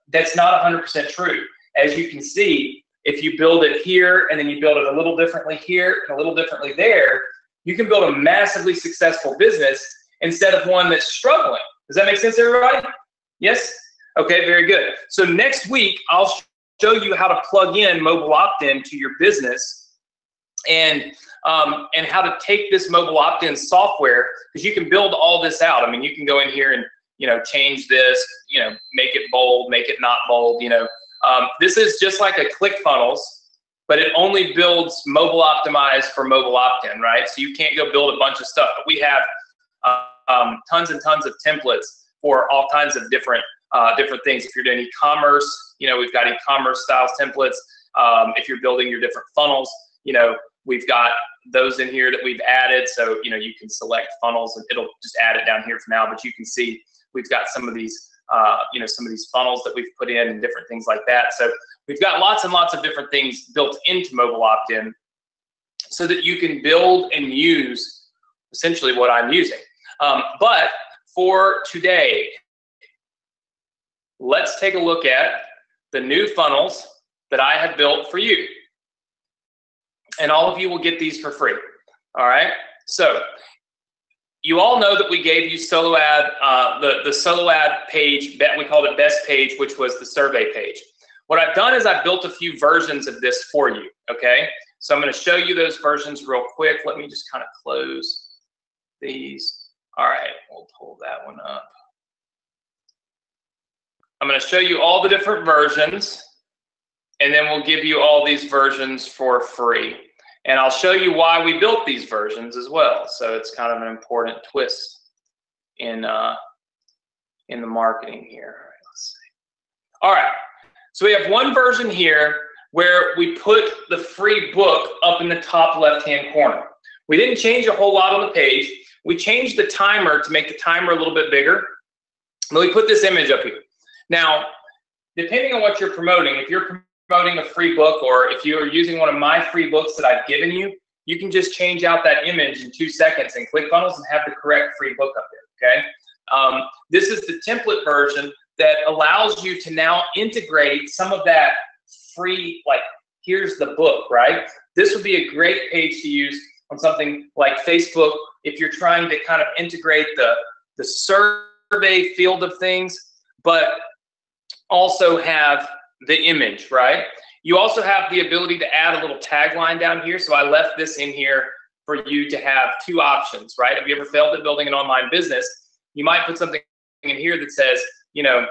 That's not 100% true. As you can see, if you build it here and then you build it a little differently here and a little differently there, you can build a massively successful business instead of one that's struggling. Does that make sense, everybody? Yes? Okay, very good. So next week, I'll show you how to plug in mobile opt-in to your business and how to take this mobile opt-in software, because you can build all this out. I mean, you can go in here and, you know, change this, you know, make it bold, make it not bold, you know. This is just like a ClickFunnels, but it only builds mobile optimized for mobile opt-in, right? So you can't go build a bunch of stuff, but we have tons and tons of templates for all kinds of different things. If you're doing e-commerce, you know, we've got e-commerce styles templates. If you're building your different funnels, you know, we've got those in here that we've added. So, you know, you can select funnels and it'll just add it down here for now, but you can see we've got some of these, you know, some of these funnels that we've put in and different things like that. So we've got lots and lots of different things built into mobile opt-in so that you can build and use essentially what I'm using. But for today, let's take a look at the new funnels that I have built for you. And all of you will get these for free. All right. So you all know that we gave you solo ad, the solo ad page, we called it best page, which was the survey page. What I've done is I've built a few versions of this for you. Okay. So I'm going to show you those versions real quick. Let me just kind of close these. All right. We'll pull that one up. I'm going to show you all the different versions, and then we'll give you all these versions for free. And I'll show you why we built these versions as well. So it's kind of an important twist in the marketing here. All right, let's see. All right, so we have one version here where we put the free book up in the top left-hand corner. We didn't change a whole lot on the page. We changed the timer to make the timer a little bit bigger. And we put this image up here. Now, depending on what you're promoting, if you're promoting a free book, or if you are using one of my free books that I've given you, you can just change out that image in 2 seconds in ClickFunnels and have the correct free book up there, okay? This is the template version that allows you to now integrate some of that free, like, here's the book, right? This would be a great page to use on something like Facebook if you're trying to kind of integrate the survey field of things, but also have the image, right? You also have the ability to add a little tagline down here. So I left this in here for you to have 2 options, right? Have you ever failed at building an online business? You might put something in here that says, you know,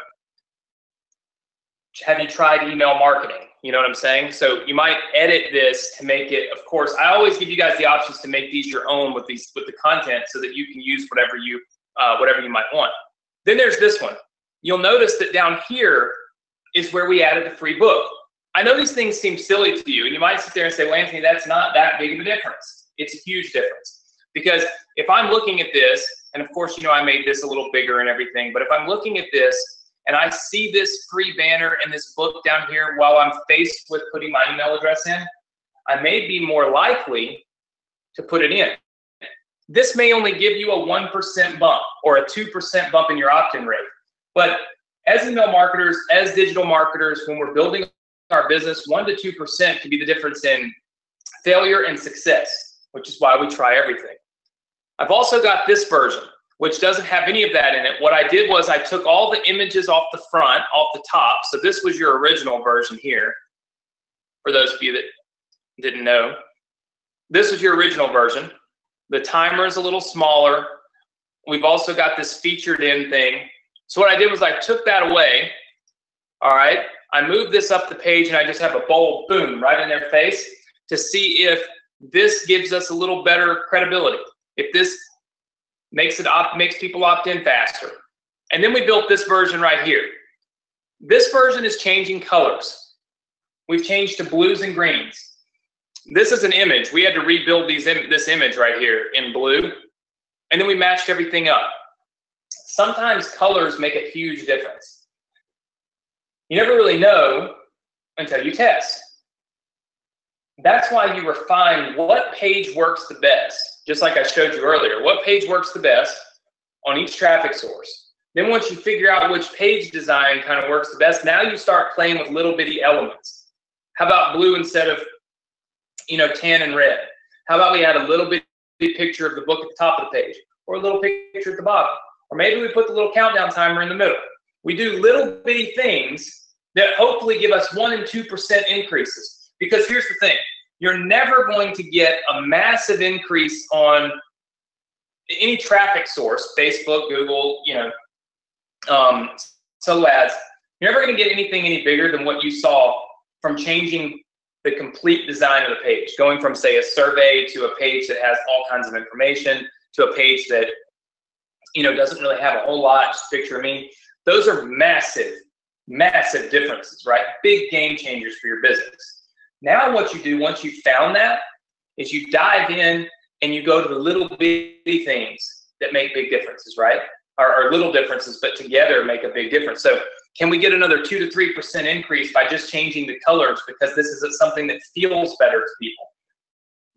have you tried email marketing? You know what I'm saying? So you might edit this to make it, of course, I always give you guys the options to make these your own with the content so that you can use whatever you might want. Then there's this one. you'll notice that down here is where we added the free book. I know these things seem silly to you, and you might sit there and say, well, Anthony, that's not that big of a difference. It's a huge difference. Because if I'm looking at this, and of course, you know, I made this a little bigger and everything, but if I'm looking at this and I see this free banner and this book down here while I'm faced with putting my email address in, I may be more likely to put it in. This may only give you a 1% bump or a 2% bump in your opt-in rate. But as email marketers, as digital marketers, when we're building our business, 1 to 2% can be the difference in failure and success, which is why we try everything. I've also got this version, which doesn't have any of that in it. What I did was I took all the images off the front, off the top. So this was your original version here. For those of you that didn't know, this was your original version. The timer is a little smaller. We've also got this featured in thing. So what I did was I took that away. All right. I moved this up the page and I just have a bold boom right in their face to see if this gives us a little better credibility. If this makes people opt in faster. And then we built this version right here. This version is changing colors. We've changed to blues and greens. This is an image. We had to rebuild this image right here in blue. And then we matched everything up. Sometimes colors make a huge difference. You never really know until you test. That's why you refine what page works the best. Just like I showed you earlier, what page works the best on each traffic source. Then once you figure out which page design kind of works the best, now you start playing with little bitty elements. How about blue instead of, you know, tan and red? How about we add a little bitty picture of the book at the top of the page, or a little picture at the bottom? Or maybe we put the little countdown timer in the middle. We do little bitty things that hopefully give us 1 and 2% increases. Because here's the thing, you're never going to get a massive increase on any traffic source, Facebook, Google, you know, so ads. You're never going to get anything any bigger than what you saw from changing the complete design of the page, going from, say, a survey to a page that has all kinds of information to a page that, you know, doesn't really have a whole lot, just a picture of me. Those are massive, massive differences, right? Big game changers for your business. Now what you do once you've found that is you dive in and you go to the little bitty things that make big differences, right? Or little differences, but together make a big difference. So can we get another 2 to 3% increase by just changing the colors because this is something that feels better to people?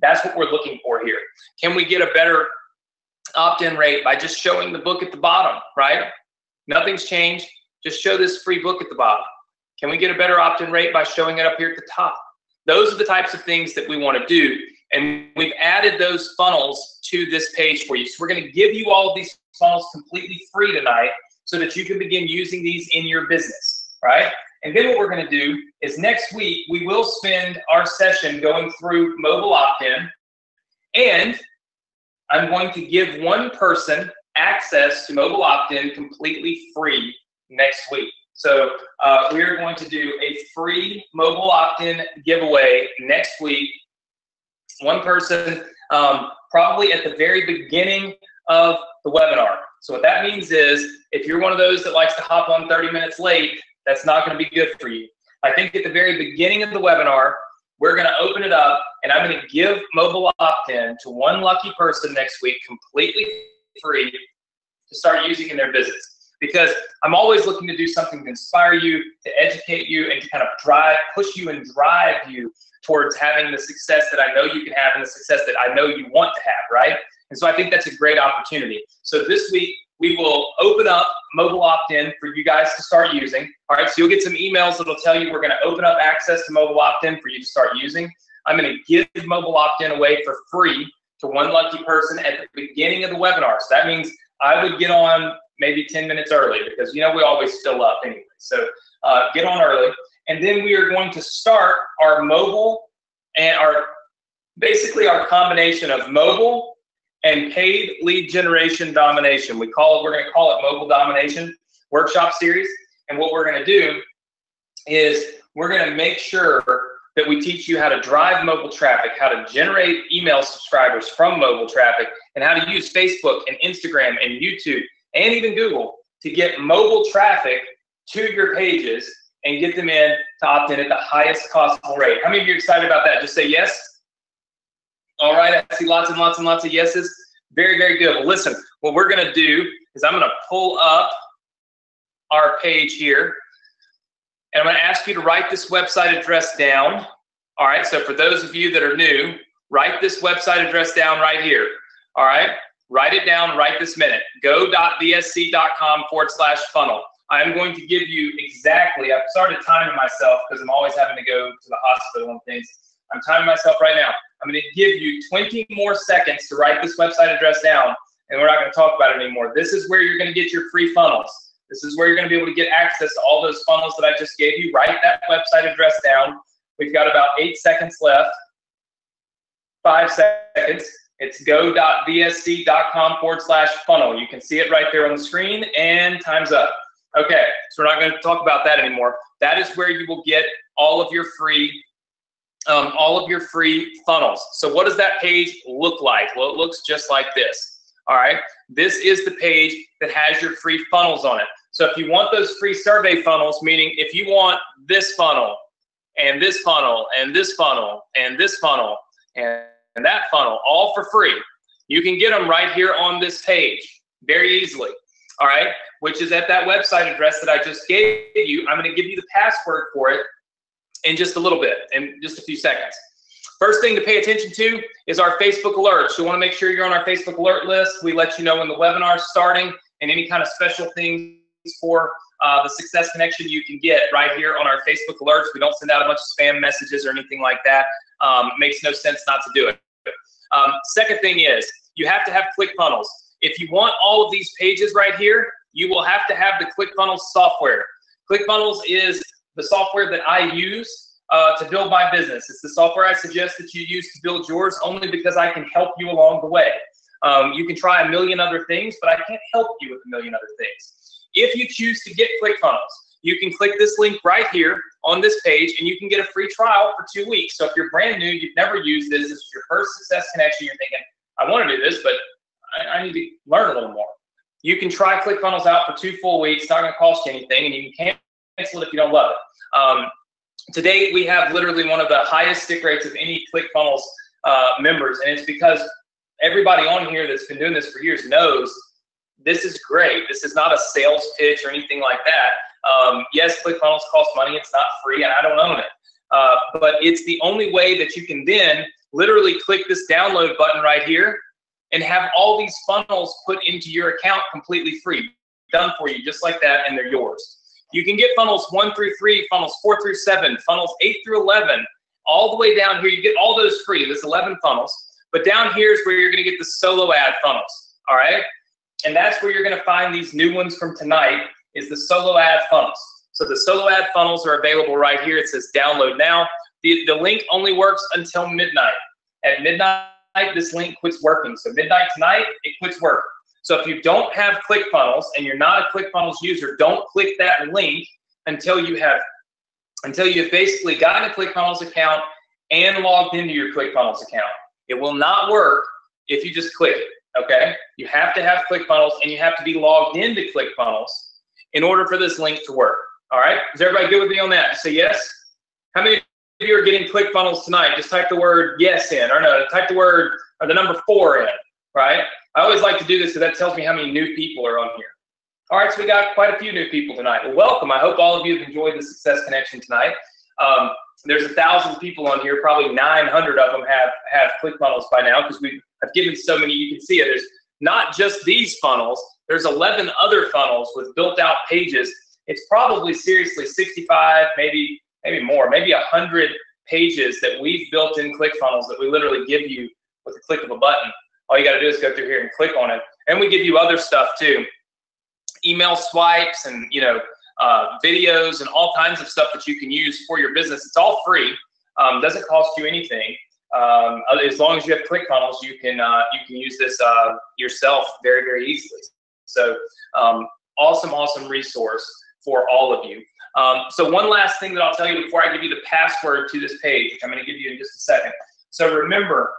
That's what we're looking for here. Can we get a better opt-in rate by just showing the book at the bottom, right? Nothing's changed. Just show this free book at the bottom. Can we get a better opt-in rate by showing it up here at the top? Those are the types of things that we want to do. And we've added those funnels to this page for you. So we're going to give you all of these funnels completely free tonight so that you can begin using these in your business, right? And then what we're going to do is next week, we will spend our session going through mobile opt-in, and I'm going to give one person access to mobile opt-in completely free next week. So we are going to do a free mobile opt-in giveaway next week. One person, probably at the very beginning of the webinar. So what that means is, if you're one of those that likes to hop on 30 minutes late, that's not going to be good for you. I think at the very beginning of the webinar, we're going to open it up, and I'm going to give mobile opt-in to one lucky person next week, completely free, to start using in their business. Because I'm always looking to do something to inspire you, to educate you, and to kind of push you and drive you towards having the success that I know you can have and the success that I know you want to have, right? And so I think that's a great opportunity. So this week, we will open up mobile opt-in for you guys to start using. All right, so you'll get some emails that'll tell you we're going to open up access to mobile opt-in for you to start using. I'm going to give mobile opt-in away for free to one lucky person at the beginning of the webinar. So that means I would get on maybe 10 minutes early because, you know, we always fill up anyway. So get on early. And then we are going to start our mobile and basically our combination of mobile and paid lead generation domination. We're going to call it Mobile Domination Workshop Series. And what we're going to do is we're going to make sure that we teach you how to drive mobile traffic, how to generate email subscribers from mobile traffic, and how to use Facebook and Instagram and YouTube and even Google to get mobile traffic to your pages and get them in to opt in at the highest possible rate. How many of you are excited about that? Just say yes. All right, I see lots and lots and lots of yeses. Very, very good. Well, listen, what we're gonna do is I'm gonna pull up our page here, and I'm gonna ask you to write this website address down. All right, so for those of you that are new, write this website address down right here. All right, write it down right this minute. go.vsc.com/funnel. I'm going to give you exactly, I've started timing myself because I'm always having to go to the hospital and things. I'm timing myself right now. I'm going to give you 20 more seconds to write this website address down, and we're not going to talk about it anymore. This is where you're going to get your free funnels. This is where you're going to be able to get access to all those funnels that I just gave you. Write that website address down. We've got about 8 seconds left. 5 seconds. It's go.vsc.com/funnel. You can see it right there on the screen, and time's up. Okay, so we're not going to talk about that anymore. That is where you will get all of your free funnels. So what does that page look like? Well, it looks just like this. All right, this is the page that has your free funnels on it. So if you want those free survey funnels, meaning if you want this funnel and this funnel and this funnel and this funnel and that funnel all for free, you can get them right here on this page very easily. All right, which is at that website address that I just gave you. I'm going to give you the password for it in just a little bit, in just a few seconds. First thing to pay attention to is our Facebook alerts. You want to make sure you're on our Facebook alert list. We let you know when the webinar is starting and any kind of special things for the Success Connection you can get right here on our Facebook alerts. We don't send out a bunch of spam messages or anything like that. Makes no sense not to do it. Second thing is you have to have ClickFunnels. If you want all of these pages right here, you will have to have the ClickFunnels software. ClickFunnels is the software that I use to build my business. It's the software I suggest that you use to build yours only because I can help you along the way. You can try a million other things, but I can't help you with a million other things. If you choose to get ClickFunnels, you can click this link right here on this page and you can get a free trial for 2 weeks. So if you're brand new, you've never used this, this is your first Success Connection, you're thinking, I want to do this, but I need to learn a little more. You can try ClickFunnels out for 2 full weeks. It's not going to cost you anything, and you can cancel it if you don't love it. To date, we have literally one of the highest stick rates of any ClickFunnels members, and it's because everybody on here that's been doing this for years knows this is great. This is not a sales pitch or anything like that. Yes, ClickFunnels cost money. It's not free, and I don't own it. But it's the only way that you can then literally click this download button right here and have all these funnels put into your account completely free, done for you just like that, and they're yours. You can get funnels 1 through 3, funnels 4 through 7, funnels 8 through 11, all the way down here. You get all those free. There's 11 funnels, but down here is where you're going to get the solo ad funnels. All right, and that's where you're going to find these new ones from tonight. Is the solo ad funnels. So the solo ad funnels are available right here. It says download now. The link only works until midnight. At midnight, this link quits working. So midnight tonight, it quits working. So if you don't have ClickFunnels and you're not a ClickFunnels user, don't click that link until you've basically gotten a ClickFunnels account and logged into your ClickFunnels account. It will not work if you just click it, okay? You have to have ClickFunnels and you have to be logged into ClickFunnels in order for this link to work, all right? Is everybody good with me on that? Say yes. How many of you are getting ClickFunnels tonight? Just type the word yes in, or no, type the word or the number 4 in, right? I always like to do this because that tells me how many new people are on here. All right, so we got quite a few new people tonight. Well, welcome. I hope all of you have enjoyed the Success Connection tonight. There's 1,000 people on here. Probably 900 of them have ClickFunnels by now because I've given so many. You can see it. There's not just these funnels. There's 11 other funnels with built-out pages. It's probably seriously 65, maybe more, maybe 100 pages that we've built in ClickFunnels that we literally give you with the click of a button. All you got to do is go through here and click on it. And we give you other stuff too. Email swipes and, videos and all kinds of stuff that you can use for your business. It's all free. Doesn't cost you anything. As long as you have ClickFunnels, you can use this yourself very, very easily. So awesome resource for all of you. So one last thing that I'll tell you before I give you the password to this page, which I'm going to give you in just a second. So remember,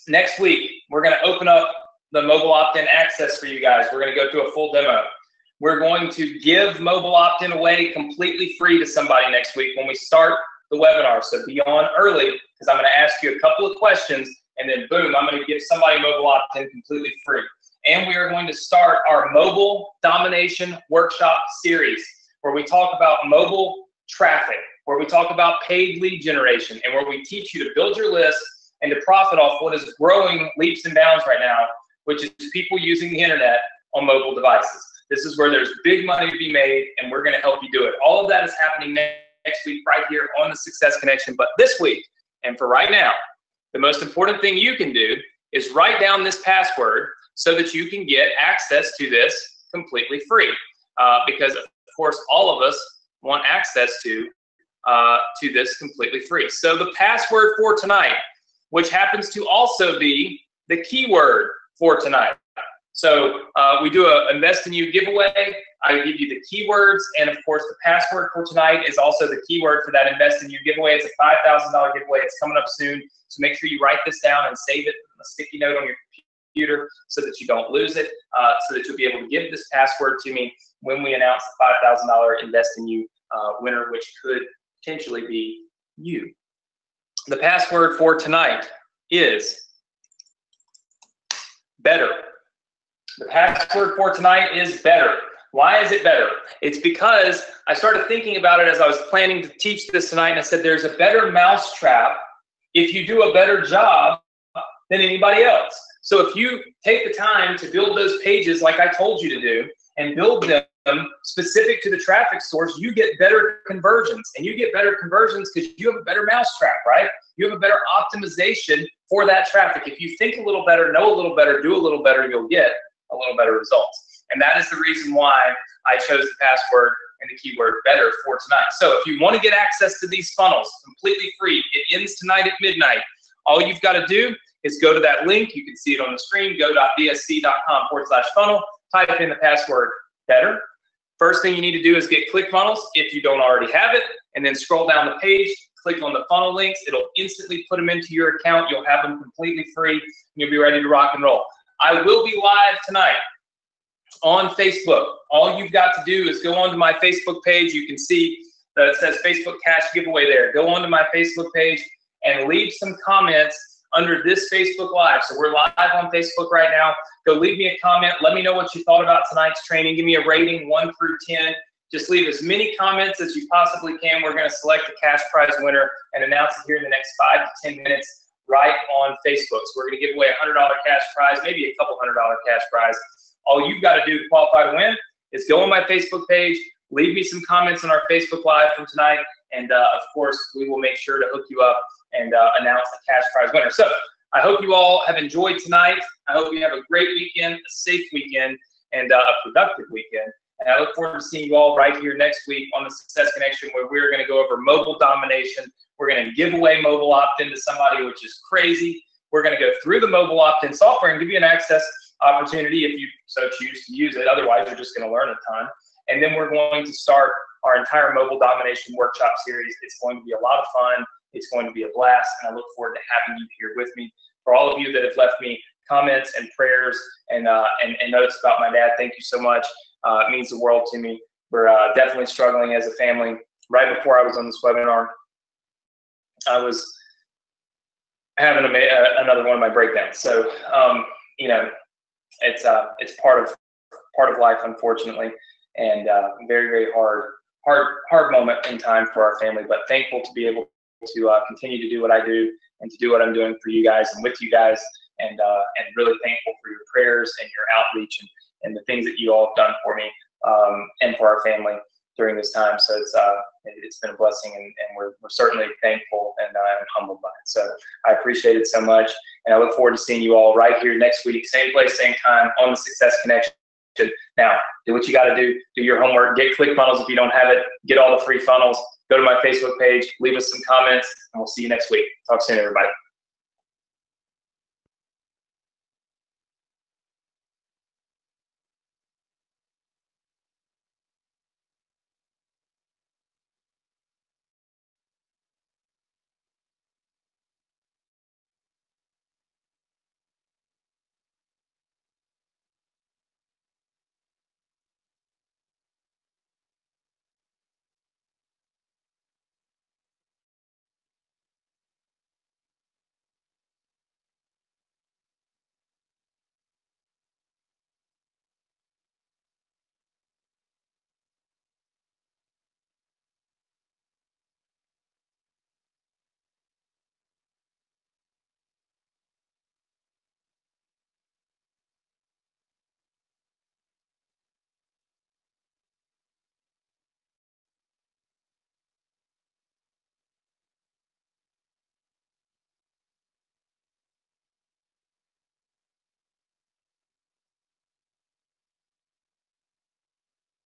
next week we're going to open up the mobile opt-in access for you guys. We're going to go through a full demo. We're going to give mobile opt-in away completely free to somebody next week when we start the webinar. So be on early, because I'm going to ask you a couple of questions, and then boom, I'm going to give somebody mobile opt-in completely free. And we are going to start our mobile domination workshop series, where we talk about mobile traffic, where we talk about paid lead generation, and where we teach you to build your list and to profit off what is growing leaps and bounds right now, which is people using the internet on mobile devices. This is where there's big money to be made, and we're going to help you do it. All of that is happening next week right here on the Success Connection. But this week, and for right now, the most important thing you can do is write down this password so that you can get access to this completely free. Because, of course, all of us want access to this completely free. So the password for tonight, which happens to also be the keyword for tonight. So we do a Invest in You giveaway. I give you the keywords, and of course the password for tonight is also the keyword for that Invest in You giveaway. It's a $5,000 giveaway. It's coming up soon. So make sure you write this down and save it on a sticky note on your computer so that you don't lose it, so that you'll be able to give this password to me when we announce the $5,000 Invest in You winner, which could potentially be you. The password for tonight is better. The password for tonight is better. Why is it better? It's because I started thinking about it as I was planning to teach this tonight, and I said there's a better mousetrap if you do a better job than anybody else. So if you take the time to build those pages like I told you to do, and build them specific to the traffic source, you get better conversions. And you get better conversions because you have a better mousetrap, right? You have a better optimization for that traffic. If you think a little better, know a little better, do a little better, you'll get a little better results. And that is the reason why I chose the password and the keyword better for tonight. So if you want to get access to these funnels completely free, it ends tonight at midnight. All you've got to do is go to that link. You can see it on the screen, go.bsc.com/funnel, type in the password better. First thing you need to do is get ClickFunnels if you don't already have it, and then scroll down the page, click on the funnel links. It'll instantly put them into your account. You'll have them completely free, and you'll be ready to rock and roll. I will be live tonight on Facebook. All you've got to do is go onto my Facebook page. You can see that it says Facebook Cash Giveaway there. Go onto my Facebook page and leave some comments under this Facebook Live. So we're live on Facebook right now. Go leave me a comment. Let me know what you thought about tonight's training. Give me a rating 1 through 10. Just leave as many comments as you possibly can. We're going to select the cash prize winner and announce it here in the next 5 to 10 minutes right on Facebook. So we're going to give away a $100 cash prize, maybe a couple $100 cash prize. All you've got to do to qualify to win is go on my Facebook page, leave me some comments on our Facebook Live from tonight, and of course, we will make sure to hook you up and announce the cash prize winner. So I hope you all have enjoyed tonight. I hope you have a great weekend, a safe weekend, and a productive weekend. And I look forward to seeing you all right here next week on the Success Connection, where we're going to go over mobile domination. We're going to give away mobile opt-in to somebody, which is crazy. We're going to go through the mobile opt-in software and give you an access opportunity if you so choose to use it. Otherwise, you're just going to learn a ton. And then we're going to start our entire mobile domination workshop series. It's going to be a lot of fun. It's going to be a blast, and I look forward to having you here with me. For all of you that have left me comments and prayers and notes about my dad, thank you so much. It means the world to me. We're definitely struggling as a family. Right before I was on this webinar, I was having another one of my breakdowns. So, you know, it's part of life, unfortunately, and very, very hard moment in time for our family. But thankful to be able to continue to do what I do and to do what I'm doing for you guys and with you guys, and really thankful for your prayers and your outreach and the things that you all have done for me and for our family during this time. So it's been a blessing, and we're certainly thankful and humbled by it. So I appreciate it so much, and I look forward to seeing you all right here next week, same place, same time, on the Success Connection. Now, do what you got to do. Do your homework. Get ClickFunnels if you don't have it. Get all the free funnels. Go to my Facebook page. Leave us some comments, and we'll see you next week. Talk soon, everybody.